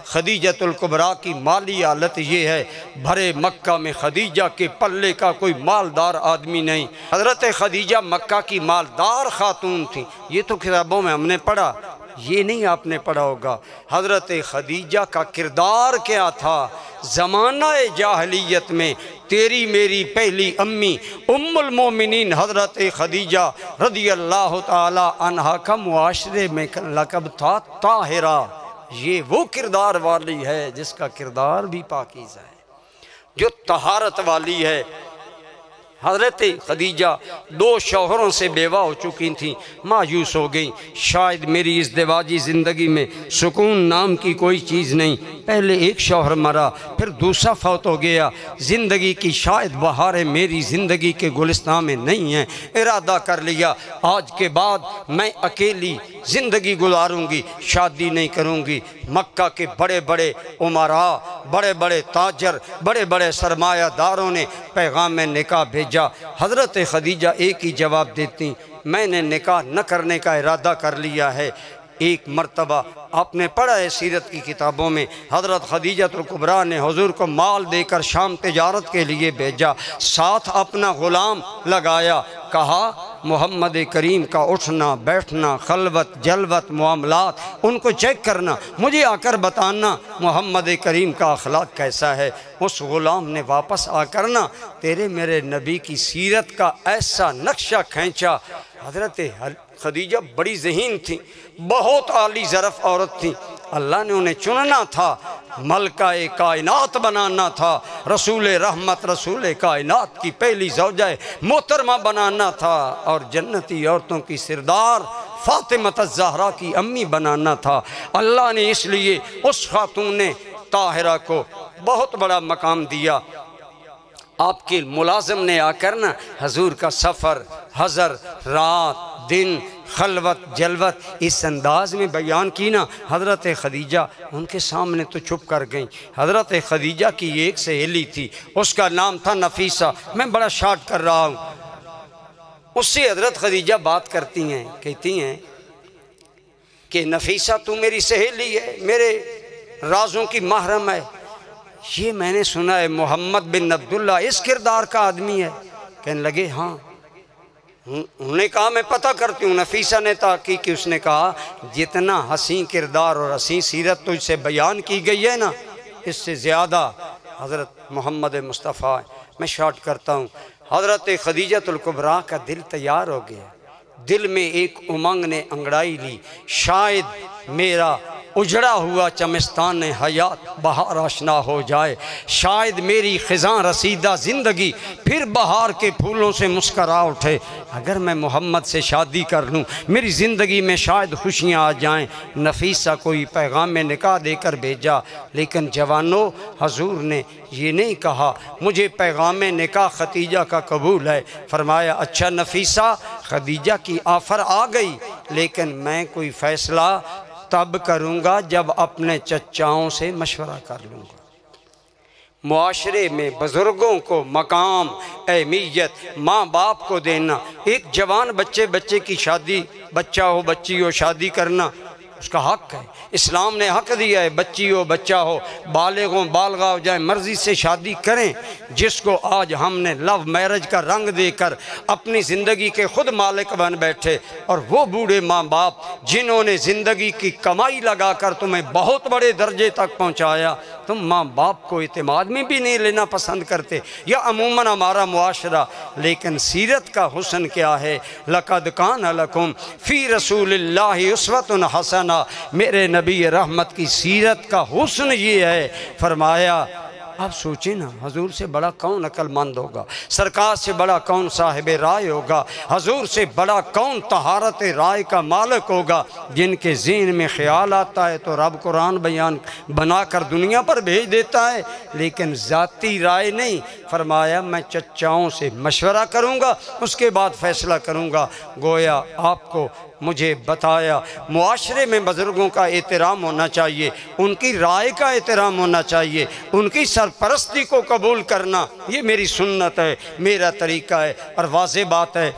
خدیجہ الکبریٰ کی مالی حالت یہ ہے، بھرے مکہ میں خدیجہ کے پلے کا کوئی مالدار آدمی نہیں۔ حضرت خدیجہ مکہ کی مالدار خاتون تھیں، یہ تو کتابوں میں ہم نے پڑھا، یہ نہیں آپ نے پڑھا ہوگا۔ حضرت خدیجہ کا کردار کیا تھا زمانہ جاہلیت میں؟ تیری میری پہلی امی ام المومنین حضرت خدیجہ رضی اللہ تعالی عنہا کا معاشرے میں لقب تھا طاہرہ۔ یہ وہ کردار والی ہے جس کا کردار بھی پاکیزہ ہے، جو طہارت والی ہے۔ حضرت خدیجہ 2 شوہروں سے بیوہ ہو چکی تھیں، مایوس ہو گئیں، شاید میری ازدواجی زندگی میں سکون نام کی کوئی چیز نہیں۔ پہلے ایک شوہر مرا، پھر دوسرا فوت ہو گیا، زندگی کی شاید بہاریں میری زندگی کے گلستان میں نہیں ہیں۔ ارادہ کر لیا آج کے بعد میں اکیلی زندگی گزاروں گی، شادی نہیں کروں گی۔ مکہ کے بڑے بڑے امراء، بڑے بڑے تاجر، بڑے بڑے سرمایہ داروں نے پیغام نکاح بھیجا۔ حضرت خدیجہ ایک ہی جواب دیتی، میں نے نکاح نہ کرنے کا ارادہ کر لیا ہے۔ ایک مرتبہ آپ نے پڑھا ہے سیرت کی کتابوں میں، حضرت خدیجہ الکبریٰ نے حضور کو مال دے کر شام تجارت کے لیے بھیجا، ساتھ اپنا غلام لگایا، کہا محمد کریم کا اٹھنا بیٹھنا، خلوت جلوت معاملات ان کو چیک کرنا، مجھے آ کر بتانا محمد کریم کا اخلاق کیسا ہے۔ اس غلام نے واپس آ کر نا تیرے میرے نبی کی سیرت کا ایسا نقشہ کھینچا۔ حضرت خدیجہ بڑی ذہین تھی، بہت عالی ظرف عورت تھی، اللہ نے انہیں چننا تھا، ملکہ کائنات بنانا تھا، رسول رحمت رسول کائنات کی پہلی زوجہ محترمہ بنانا تھا، اور جنتی عورتوں کی سردار فاطمہ الزہرا کی امی بنانا تھا۔ اللہ نے اس لیے اس خاتون طاہرہ کو بہت بڑا مقام دیا۔ آپ کے ملازم نے آ کر نا حضور کا سفر، حضر، رات دن، خلوت جلوت اس انداز میں بیان کی نا، حضرت خدیجہ ان کے سامنے تو چھپ کر گئیں۔ حضرت خدیجہ کی ایک سہیلی تھی، اس کا نام تھا نفیسہ، میں بڑا شارٹ کر رہا ہوں۔ اس سے حضرت خدیجہ بات کرتی ہیں، کہتی ہیں کہ نفیسہ تو میری سہیلی ہے، میرے رازوں کی محرم ہے، یہ میں نے سنا ہے محمد بن عبداللہ اس کردار کا آدمی ہے۔ کہنے لگے ہاں، انہوں نے کہا میں پتہ کرتی ہوں۔ نفیسہ نے تحقیق کی، اس نے کہا جتنا حسین کردار اور حسین سیرت تجھ سے بیان کی گئی ہے نا، اس سے زیادہ حضرت محمد مصطفیٰ۔ میں شارٹ کرتا ہوں، حضرت خدیجہ الکبریٰ کا دل تیار ہو گیا، دل میں ایک امنگ نے انگڑائی لی، شاید میرا اجڑا ہوا چمستان حیات بہار آشنا ہو جائے، شاید میری خزاں رسیدہ زندگی پھر بہار کے پھولوں سے مسکرا اٹھے۔ اگر میں محمد سے شادی کر لوں میری زندگی میں شاید خوشیاں آ جائیں۔ نفیسہ کوئی پیغام نکاح دے کر بھیجا، لیکن جوانوں حضور نے یہ نہیں کہا مجھے پیغام نکاح خدیجہ کا قبول ہے۔ فرمایا اچھا نفیسہ، خدیجہ کی آفر آ گئی، لیکن میں کوئی فیصلہ تب کروں گا جب اپنے چچاؤں سے مشورہ کر لوں گا۔ معاشرے میں بزرگوں کو مقام، اہمیت ماں باپ کو دینا۔ ایک جوان بچے کی شادی، بچہ ہو بچی ہو شادی کرنا اس کا حق ہے، اسلام نے حق دیا ہے، بچی ہو بچہ ہو، بالغ ہو بالغہ ہو جائیں، مرضی سے شادی کریں۔ جس کو آج ہم نے لو میرج کا رنگ دے کر اپنی زندگی کے خود مالک بن بیٹھے، اور وہ بوڑھے ماں باپ جنہوں نے زندگی کی کمائی لگا کر تمہیں بہت بڑے درجے تک پہنچایا، تم ماں باپ کو اعتماد میں بھی نہیں لینا پسند کرتے، یا عموماً ہمارا معاشرہ۔ لیکن سیرت کا حسن کیا ہے؟ لَقَدْ كَانَ لَكُمْ فِي رَسُولِ اللَّهِ أُسْوَةٌ حَسَنَةٌ۔ میرے نبی رحمت کی سیرت کا حسن یہ ہے۔ فرمایا آپ سوچیں نا، حضور سے بڑا کون عقل مند ہوگا؟ سرکار سے بڑا کون صاحب رائے ہوگا؟ حضور سے بڑا کون طہارت رائے کا مالک ہوگا؟ جن کے ذہن میں خیال آتا ہے تو رب قرآن بیان بنا کر دنیا پر بھیج دیتا ہے، لیکن ذاتی رائے نہیں۔ فرمایا میں چچاؤں سے مشورہ کروں گا، اس کے بعد فیصلہ کروں گا۔ گویا آپ کو مجھے بتایا معاشرے میں بزرگوں کا احترام ہونا چاہیے، ان کی رائے کا احترام ہونا چاہیے، ان کی سرپرستی کو قبول کرنا یہ میری سنت ہے، میرا طریقہ ہے۔ اور واضح بات ہے،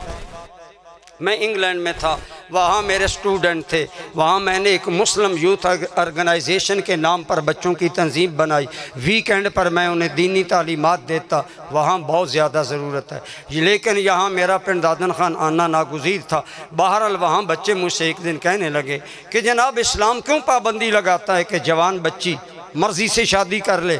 میں انگلینڈ میں تھا، وہاں میرے سٹوڈنٹ تھے، وہاں میں نے ایک مسلم یوتھ آرگنائزیشن کے نام پر بچوں کی تنظیم بنائی۔ ویکینڈ پر میں انہیں دینی تعلیمات دیتا، وہاں بہت زیادہ ضرورت ہے، لیکن یہاں میرا پنڈ دادن خان آنا ناگزیر تھا۔ بہرحال وہاں بچے مجھ سے ایک دن کہنے لگے کہ جناب اسلام کیوں پابندی لگاتا ہے کہ جوان بچی مرضی سے شادی کر لے؟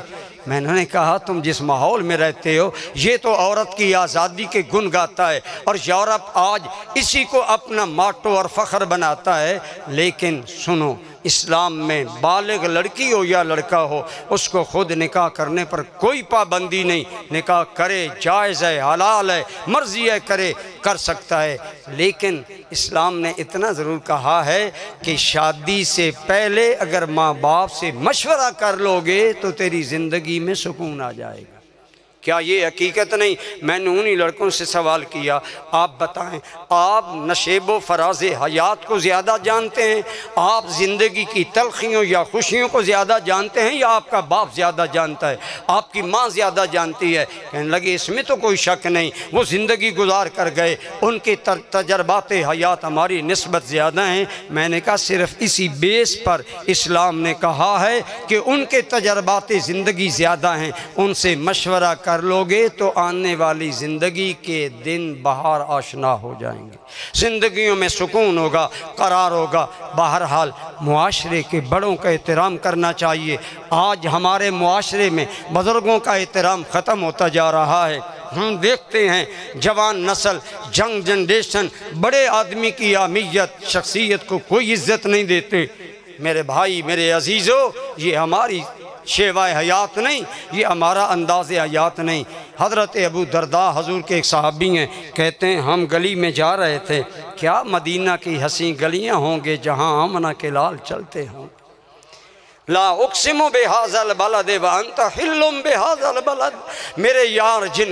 میں نے کہا تم جس ماحول میں رہتے ہو یہ تو عورت کی آزادی کے گن گاتا ہے، اور یورپ آج اسی کو اپنا ماٹو اور فخر بناتا ہے۔ لیکن سنو، اسلام میں بالغ لڑکی ہو یا لڑکا ہو اس کو خود نکاح کرنے پر کوئی پابندی نہیں، نکاح کرے، جائز ہے، حلال ہے، مرضی ہے کرے، کر سکتا ہے۔ لیکن اسلام نے اتنا ضرور کہا ہے کہ شادی سے پہلے اگر ماں باپ سے مشورہ کر لو گے تو تیری زندگی میں سکون آ جائے گا۔ کیا یہ حقیقت نہیں؟ میں نے انہی لڑکوں سے سوال کیا، آپ بتائیں، آپ نشیب و فراز حیات کو زیادہ جانتے ہیں؟ آپ زندگی کی تلخیوں یا خوشیوں کو زیادہ جانتے ہیں، یا آپ کا باپ زیادہ جانتا ہے، آپ کی ماں زیادہ جانتی ہے؟ کہنے لگے اس میں تو کوئی شک نہیں، وہ زندگی گزار کر گئے، ان کے تجربات حیات ہماری نسبت زیادہ ہیں۔ میں نے کہا صرف اسی بیس پر اسلام نے کہا ہے کہ ان کے تجربات زندگی زیادہ ہیں، ان سے مشورہ کر لو گے تو آنے والی زندگی کے دن بہار آشنا ہو جائیں گے، زندگیوں میں سکون ہوگا، قرار ہوگا۔ بہرحال معاشرے کے بڑوں کا احترام کرنا چاہیے۔ آج ہمارے معاشرے میں بزرگوں کا احترام ختم ہوتا جا رہا ہے۔ ہم دیکھتے ہیں جوان نسل، جنگ جنریشن، بڑے آدمی کی اہمیت، شخصیت کو کوئی عزت نہیں دیتے۔ میرے بھائی، میرے عزیزو، یہ ہماری شیوہ حیات نہیں، یہ ہمارا انداز حیات نہیں۔ حضرت ابو درداء حضور کے ایک صحابی ہیں، کہتے ہیں ہم گلی میں جا رہے تھے، کیا مدینہ کی حسین گلیاں ہوں گے جہاں آمنہ کے لال چلتے ہوں؟ لا اقسم بہذا البلد وانت حل بہذا البلد، میرے یار جن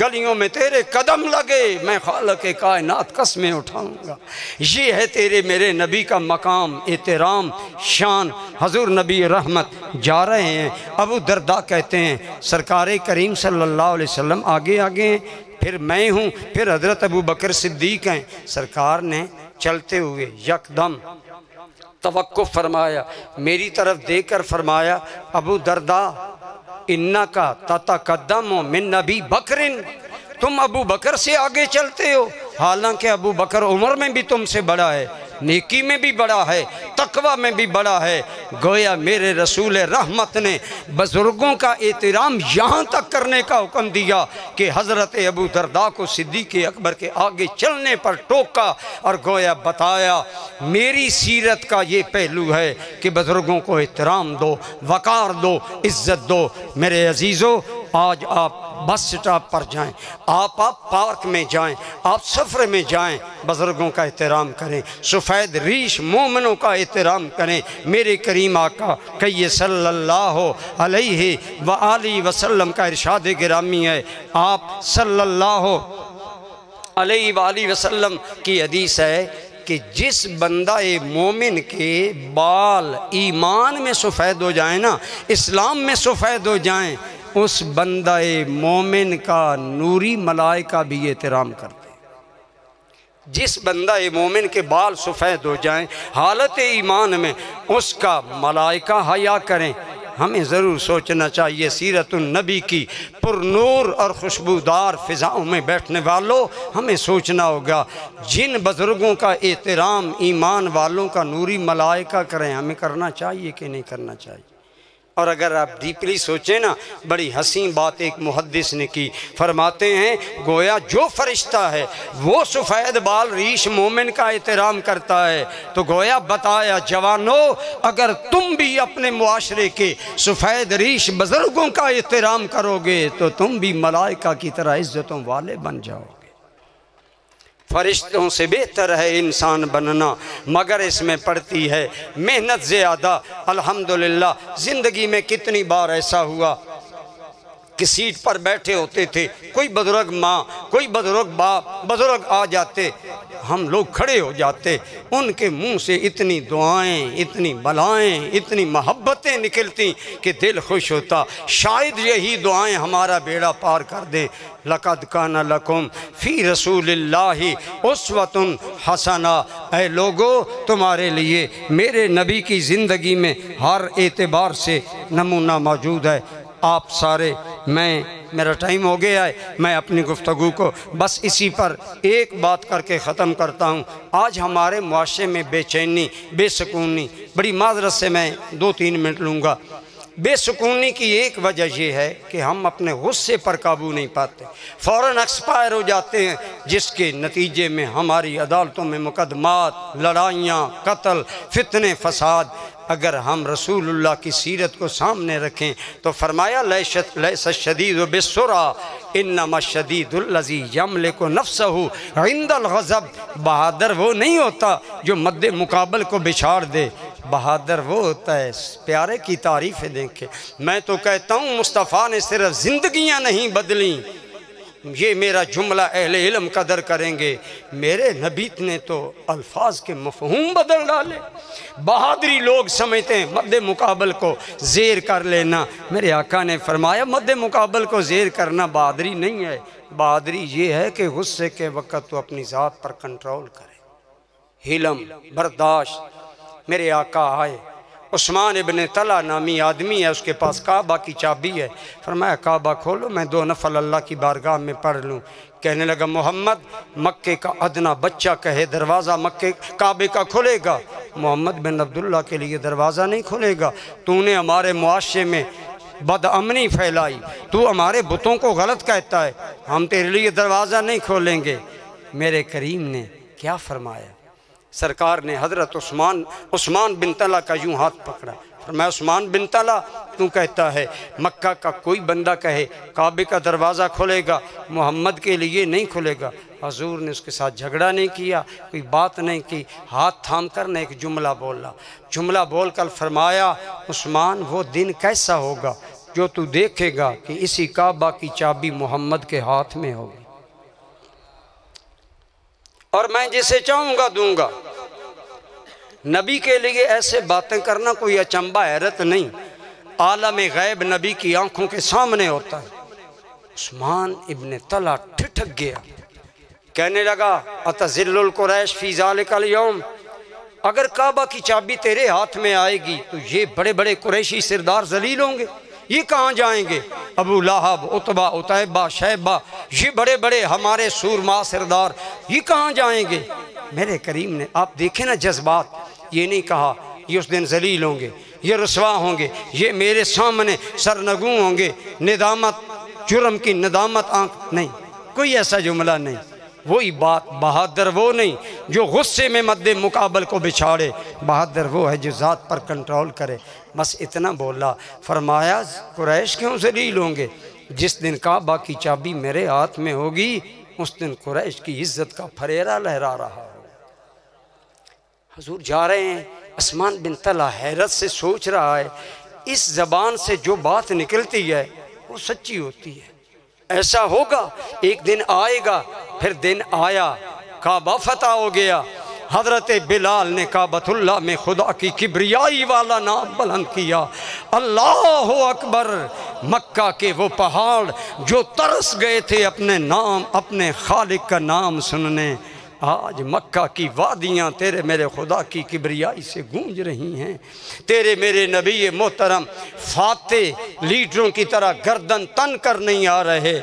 گلیوں میں تیرے قدم لگے میں خالق کائنات قسمیں اٹھاؤں گا۔ یہ ہے تیرے میرے نبی کا مقام، احترام، شان۔ حضور نبی رحمت جا رہے ہیں، ابو درداء کہتے ہیں سرکار کریم صلی اللہ علیہ وسلم آگے آگے ہیں، پھر میں ہوں، پھر حضرت ابو بکر صدیق ہیں۔ سرکار نے چلتے ہوئے یکدم توقف فرمایا، میری طرف دیکھ کر فرمایا ابو درداء انکا تتقدم من نبی بکر، تم ابو بکر سے آگے چلتے ہو، حالانکہ ابو بکر عمر میں بھی تم سے بڑا ہے۔ نیکی میں بھی بڑا ہے، تقوی میں بھی بڑا ہے۔ گویا میرے رسول رحمت نے بزرگوں کا احترام یہاں تک کرنے کا حکم دیا کہ حضرت ابو درداء کو صدیق اکبر کے آگے چلنے پر ٹوکا اور گویا بتایا میری سیرت کا یہ پہلو ہے کہ بزرگوں کو احترام دو، وقار دو، عزت دو۔ میرے عزیزو، آج آپ بس سٹاپ پر جائیں، آپ پارک میں جائیں، آپ سفر میں جائیں، بزرگوں کا احترام کریں، سفید ریش مومنوں کا احترام کریں۔ میرے کریم آقا کہ صلی اللہ علیہ وآلہ وسلم کا ارشاد گرامی ہے، آپ صلی اللہ علیہ وآلہ وسلم کی حدیث ہے کہ جس بندہ مومن کے بال ایمان میں سفید ہو جائیں نا، اسلام میں سفید ہو جائیں، اس بندہ مومن کا نوری ملائکہ بھی احترام کرتے ہیں۔ جس بندہ مومن کے بال سفید ہو جائیں حالت ایمان میں، اس کا ملائکہ حیا کریں۔ ہمیں ضرور سوچنا چاہیے سیرت النبی کی پر نور اور خوشبودار فضاؤں میں بیٹھنے والوں، ہمیں سوچنا ہوگا جن بزرگوں کا احترام ایمان والوں کا نوری ملائکہ کریں، ہمیں کرنا چاہیے کہ نہیں کرنا چاہیے۔ اور اگر آپ ڈیپلی سوچیں نا، بڑی حسین بات ایک محدث نے کی، فرماتے ہیں گویا جو فرشتہ ہے وہ سفید بال ریش مومن کا احترام کرتا ہے، تو گویا بتایا جوانو اگر تم بھی اپنے معاشرے کے سفید ریش بزرگوں کا احترام کرو گے تو تم بھی ملائکہ کی طرح عزتوں والے بن جاؤ گے۔ فرشتوں سے بہتر ہے انسان بننا، مگر اس میں پڑتی ہے محنت زیادہ۔ الحمدللہ زندگی میں کتنی بار ایسا ہوا کہ سیٹ پر بیٹھے ہوتے تھے، کوئی بزرگ ماں، کوئی بزرگ باپ، بزرگ آ جاتے، ہم لوگ کھڑے ہو جاتے، ان کے منہ سے اتنی دعائیں، اتنی بلائیں، اتنی محبتیں نکلتی کہ دل خوش ہوتا۔ شاید یہی دعائیں ہمارا بیڑا پار کر دیں۔ لَقَدْ كَانَ لَكُمْ فِي رَسُولِ اللَّهِ أُسْوَةٌ حَسَنَةٌ، اے لوگو تمہارے لیے میرے نبی کی زندگی میں ہر اعتبار سے نمونہ موجود ہے۔ آپ سارے، میرا ٹائم ہو گیا ہے، میں اپنی گفتگو کو بس اسی پر ایک بات کر کے ختم کرتا ہوں۔ آج ہمارے معاشرے میں بے چینی، بے سکونی، بڑی معذرت سے میں 2-3 منٹ لوں گا۔ بے سکونی کی ایک وجہ یہ ہے کہ ہم اپنے غصے پر قابو نہیں پاتے، فوراً ایکسپائر ہو جاتے ہیں، جس کے نتیجے میں ہماری عدالتوں میں مقدمات، لڑائیاں، قتل، فتنے، فساد۔ اگر ہم رسول اللہ کی سیرت کو سامنے رکھیں تو فرمایا لیس الشدید بالسرعہ انما الشدید الذی یملک نفسہ عند الغضب، بہادر وہ نہیں ہوتا جو مد مقابل کو بچھاڑ دے، بہادر وہ ہوتا ہے۔ پیارے کی تعریفیں دیکھیں، میں تو کہتا ہوں مصطفیٰ نے صرف زندگیاں نہیں بدلیں، یہ میرا جملہ اہل علم قدر کریں گے، میرے نبی نے تو الفاظ کے مفہوم بدل ڈالے۔ بہادری لوگ سمجھتے ہیں مد مقابل کو زیر کر لینا، میرے آقا نے فرمایا مد مقابل کو زیر کرنا بہادری نہیں ہے، بہادری یہ ہے کہ غصے کے وقت تو اپنی ذات پر کنٹرول کرے، حلم، برداشت۔ میرے آقا آئے، عثمان ابن طلحہ نامی آدمی ہے، اس کے پاس کعبہ کی چابی ہے، فرمایا کعبہ کھولو میں 2 نفل اللہ کی بارگاہ میں پڑھ لوں۔ کہنے لگا محمد مکے کا ادنا بچہ کہے دروازہ مکے کعبے کا کھلے گا، محمد بن عبداللہ کے لیے دروازہ نہیں کھلے گا، تو نے ہمارے معاشرے میں بد امنی پھیلائی، تو ہمارے بتوں کو غلط کہتا ہے، ہم تیرے لیے دروازہ نہیں کھولیں گے۔ میرے کریم نے کیا فرمایا؟ سرکار نے حضرت عثمان بن طلحہ کا یوں ہاتھ پکڑا، فرمایا عثمان بن طلحہ تو کہتا ہے مکہ کا کوئی بندہ کہے کعبے کا دروازہ کھلے گا، محمد کے لیے نہیں کھلے گا۔ حضور نے اس کے ساتھ جھگڑا نہیں کیا، کوئی بات نہیں کی، ہاتھ تھام کر نے ایک جملہ بولا، جملہ بول کر فرمایا عثمان وہ دن کیسا ہوگا جو تو دیکھے گا کہ اسی کعبہ کی چابی محمد کے ہاتھ میں ہوگی، اور میں جسے چاہوں گا دوں گا۔ نبی کے لیے ایسے باتیں کرنا کوئی اچنبا حیرت نہیں، عالم غیب نبی کی آنکھوں کے سامنے ہوتا ہے۔ عثمان ابن طلحہ ٹھٹک گیا، کہنے لگا اتذل القریش فی ذالک اليوم، اگر کعبہ کی چابی تیرے ہاتھ میں آئے گی تو یہ بڑے بڑے قریشی سردار ذلیل ہوں گے، یہ کہاں جائیں گے؟ ابو لہب، عتبہ، عتیبہ، شیبہ، یہ بڑے بڑے ہمارے سورما سردار، یہ کہاں جائیں گے؟ میرے کریم نے، آپ دیکھیں نا جذبات، یہ نہیں کہا یہ اس دن ذلیل ہوں گے، یہ رسوا ہوں گے، یہ میرے سامنے سرنگوں ہوں گے، ندامت، جرم کی ندامت آنکھ، نہیں، کوئی ایسا جملہ نہیں۔ وہی بات، بہادر وہ نہیں جو غصے میں مد مقابل کو بچھاڑے، بہادر وہ ہے جو ذات پر کنٹرول کرے۔ بس اتنا بولا، فرمایا قریش کیوں ذلیل ہوں گے؟ جس دن کعبہ کی چابی میرے ہاتھ میں ہوگی اس دن قریش کی عزت کا پھریرا لہرا رہا ہو۔ حضور جا رہے ہیں، عثمان بن طلحہ حیرت سے سوچ رہا ہے اس زبان سے جو بات نکلتی ہے وہ سچی ہوتی ہے، ایسا ہوگا، ایک دن آئے گا۔ پھر دن آیا، کعبہ فتح ہو گیا، حضرت بلال نے کعبۃ اللہ میں خدا کی کبریائی والا نام بلند کیا، اللہ اکبر۔ مکہ کے وہ پہاڑ جو ترس گئے تھے اپنے نام، اپنے خالق کا نام سننے، آج مکہ کی وادیاں تیرے میرے خدا کی کبریائی سے گونج رہی ہیں۔ تیرے میرے نبی محترم فاتح لیڈروں کی طرح گردن تن کر نہیں آ رہے۔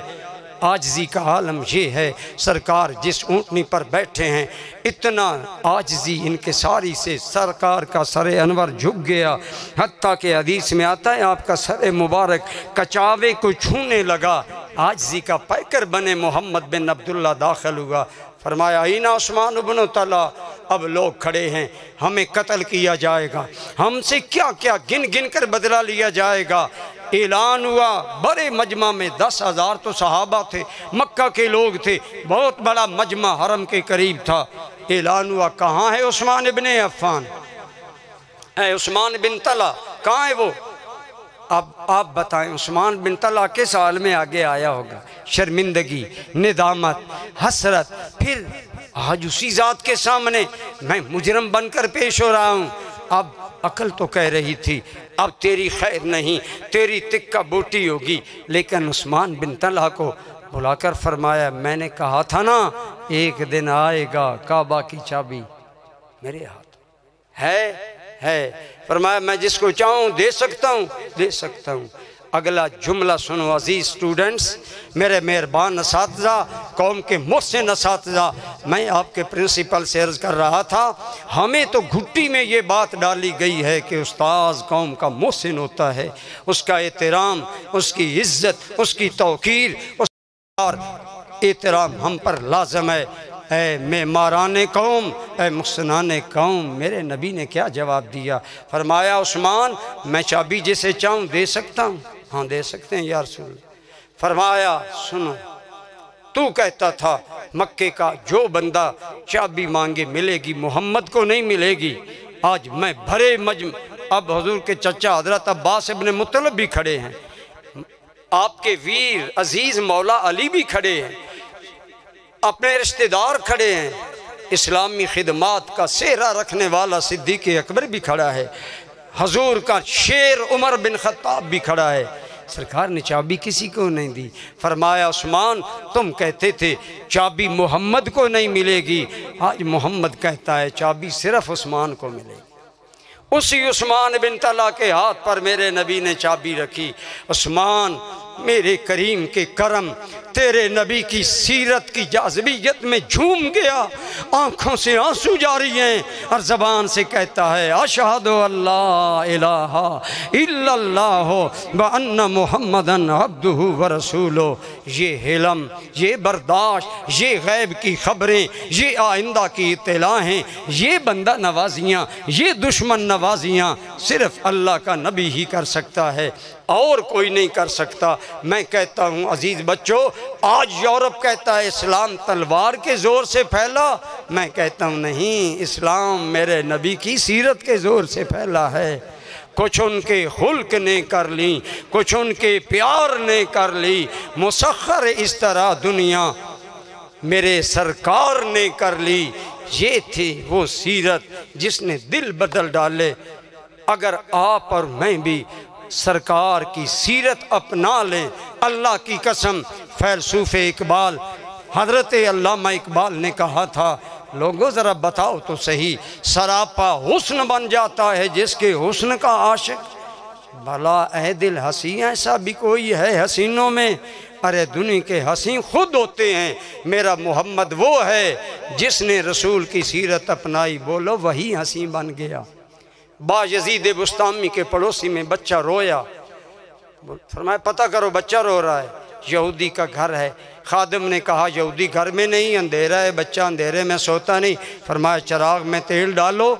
عاجزی کا عالم یہ ہے، سرکار جس اونٹنی پر بیٹھے ہیں اتنا عاجزی انکساری سے سرکار کا سر انور جھک گیا، حتیٰ کہ حدیث میں آتا ہے آپ کا سر مبارک کچاوے کو چھونے لگا۔ عاجزی کا پیکر بنے محمد بن عبداللہ داخل ہوا، فرمایا اینا عثمان بن طلحہ، اب لوگ کھڑے ہیں، ہمیں قتل کیا جائے گا، ہم سے کیا کیا گن گن کر بدلہ لیا جائے گا۔ اعلان ہوا، بڑے مجمع میں 10,000 تو صحابہ تھے، مکہ کے لوگ تھے، بہت بڑا مجمع حرم کے قریب تھا۔ اعلان ہوا، کہاں ہے عثمان بن عفان؟ اے عثمان بن طلحہ کہاں ہے وہ؟ اب آپ بتائیں عثمان بن طلحہ کس حال میں آگے آیا ہوگا؟ شرمندگی، ندامت، حسرت۔ پھر آج اسی ذات کے سامنے میں مجرم بن کر پیش ہو رہا ہوں۔ اب عقل تو کہہ رہی تھی اب تیری خیر نہیں، تیری تکہ بوٹی ہوگی، لیکن عثمان بن طلحہ کو بلا کر فرمایا میں نے کہا تھا نا ایک دن آئے گا کعبہ کی چابی میرے ہاتھ ہے۔ فرمایا میں جس کو چاہوں دے سکتا ہوں۔ اگلا جملہ سنو عزیز سٹوڈنٹس، میرے مہربان اساتذہ، قوم کے محسن اساتذہ، میں آپ کے پرنسپل سے عرض کر رہا تھا ہمیں تو گھٹی میں یہ بات ڈالی گئی ہے کہ استاذ قوم کا محسن ہوتا ہے، اس کا احترام، اس کی عزت، اس کی توقیر، اس کا احترام ہم پر لازم ہے۔ اے معماران قوم، اے محسنان قوم، میرے نبی نے کیا جواب دیا؟ فرمایا عثمان میں چابی جسے چاہوں دے سکتا ہوں؟ ہاں دے سکتے ہیں یا رسول اللہ۔ فرمایا سنو، تو کہتا تھا مکے کا جو بندہ چابی مانگے ملے گی، محمد کو نہیں ملے گی۔ آج میں بھرے مجمع، اب حضور کے چچا حضرت عباس ابن مطلب بھی کھڑے ہیں، آپ کے ویر عزیز مولا علی بھی کھڑے ہیں، اپنے رشتہ دار کھڑے ہیں، اسلامی خدمات کا سہرا رکھنے والا صدیق اکبر بھی کھڑا ہے، حضور کا شیر عمر بن خطاب بھی کھڑا ہے۔ سرکار نے چابی کسی کو نہیں دی۔ فرمایا عثمان تم کہتے تھے چابی محمد کو نہیں ملے گی، آج محمد کہتا ہے چابی صرف عثمان کو ملے گی۔ اسی عثمان بن طلحہ کے ہاتھ پر میرے نبی نے چابی رکھی۔ عثمان میرے کریم کے کرم، تیرے نبی کی سیرت کی جاذبیت میں جھوم گیا، آنکھوں سے آنسو جاری ہیں اور زبان سے کہتا ہے اشہد اللہ الہ الا اللہ وان محمدن عبدہ ورسولہ۔ یہ حلم، یہ برداشت، یہ غیب کی خبریں، یہ آئندہ کی اطلاعیں، یہ بندہ نوازیاں، یہ دشمن نوازیاں صرف اللہ کا نبی ہی کر سکتا ہے، اور کوئی نہیں کر سکتا۔ میں کہتا ہوں عزیز بچوں، آج یورپ کہتا ہے اسلام تلوار کے زور سے پھیلا، میں کہتا ہوں نہیں، اسلام میرے نبی کی سیرت کے زور سے پھیلا ہے۔ کچھ ان کے خلق نے کر لی، کچھ ان کے پیار نے کر لی، مسخر اس طرح دنیا میرے سرکار نے کر لی۔ یہ تھی وہ سیرت جس نے دل بدل ڈالے۔ اگر آپ اور میں بھی سرکار کی سیرت اپنا لیں، اللہ کی قسم، فیلسوف اقبال حضرت علامہ اقبال نے کہا تھا لوگوں ذرا بتاؤ تو صحیح، سراپا حسن بن جاتا ہے جس کے حسن کا عاشق۔ بھلا اے دل حسین ایسا بھی کوئی ہے حسینوں میں؟ ارے دنیا کے حسین خود ہوتے ہیں، میرا محمد وہ ہے جس نے رسول کی سیرت اپنائی، بولو وہی حسین بن گیا۔ بایزید بستامی کے پڑوسی میں بچہ رویا، فرمایا پتہ کرو بچہ رو رہا ہے، یہودی کا گھر ہے۔ خادم نے کہا یہودی گھر میں نہیں، اندھیرا ہے، بچہ اندھیرے میں سوتا نہیں۔ فرمایا چراغ میں تیل ڈالو،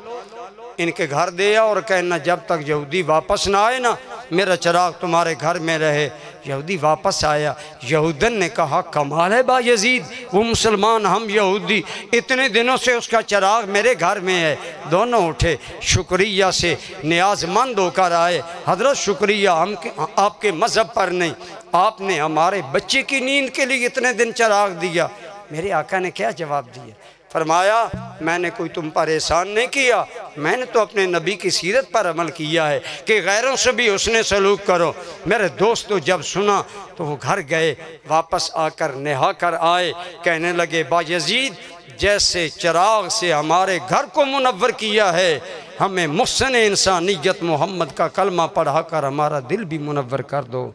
ان کے گھر دیا اور کہنا جب تک یہودی واپس نہ آئے نا میرا چراغ تمہارے گھر میں رہے۔ یہودی واپس آیا، یہودن نے کہا کمال ہے بایزید، وہ مسلمان ہم یہودی، اتنے دنوں سے اس کا چراغ میرے گھر میں ہے۔ دونوں اٹھے، شکریہ سے نیاز مند ہو کر آئے، حضرت شکریہ ہم آپ کے مذہب پر نہیں، آپ نے ہمارے بچے کی نیند کے لیے اتنے دن چراغ دیا۔ میرے آقا نے کیا جواب دیا؟ فرمایا میں نے کوئی تم پر احسان نہیں کیا، میں نے تو اپنے نبی کی سیرت پر عمل کیا ہے کہ غیروں سے بھی حسن سلوک کرو۔ میرے دوستو جب سنا تو وہ گھر گئے، واپس آ کر نہا کر آئے، کہنے لگے بایزید جیسے چراغ سے ہمارے گھر کو منور کیا ہے، ہمیں محسن انسانیت محمد کا کلمہ پڑھا کر ہمارا دل بھی منور کر دو۔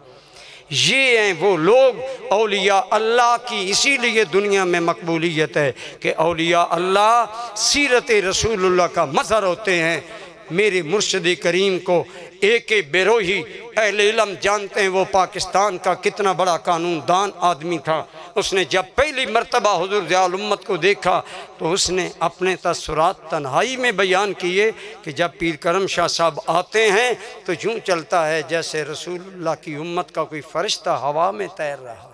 یہ ہیں وہ لوگ اولیاء اللہ کی، اسی لیے دنیا میں مقبولیت ہے کہ اولیاء اللہ سیرت رسول اللہ کا مظہر ہوتے ہیں۔ میرے مرشد کریم کو ایک بیروہی اہل علم جانتے ہیں، وہ پاکستان کا کتنا بڑا قانون دان آدمی تھا۔ اس نے جب پہلی مرتبہ حضور ضیاء الامت کو دیکھا تو اس نے اپنے تاثرات تنہائی میں بیان کیے کہ جب پیر کرم شاہ صاحب آتے ہیں تو یوں چلتا ہے جیسے رسول اللہ کی امت کا کوئی فرشتہ ہوا میں تیر رہا ہے،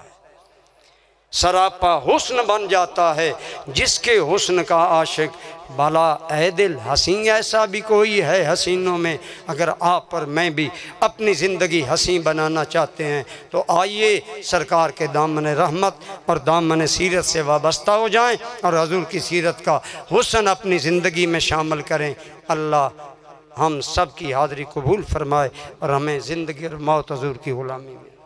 سراپا حسن بن جاتا ہے جس کے حسن کا عاشق۔ بھلا اے دل حسین ایسا بھی کوئی ہے حسینوں میں؟ اگر آپ پر میں بھی اپنی زندگی حسین بنانا چاہتے ہیں تو آئیے سرکار کے دامن رحمت اور دامن سیرت سے وابستہ ہو جائیں اور حضور کی سیرت کا حسن اپنی زندگی میں شامل کریں۔ اللہ ہم سب کی حاضری قبول فرمائے اور ہمیں زندگی اور موت حضور کی غلامی میں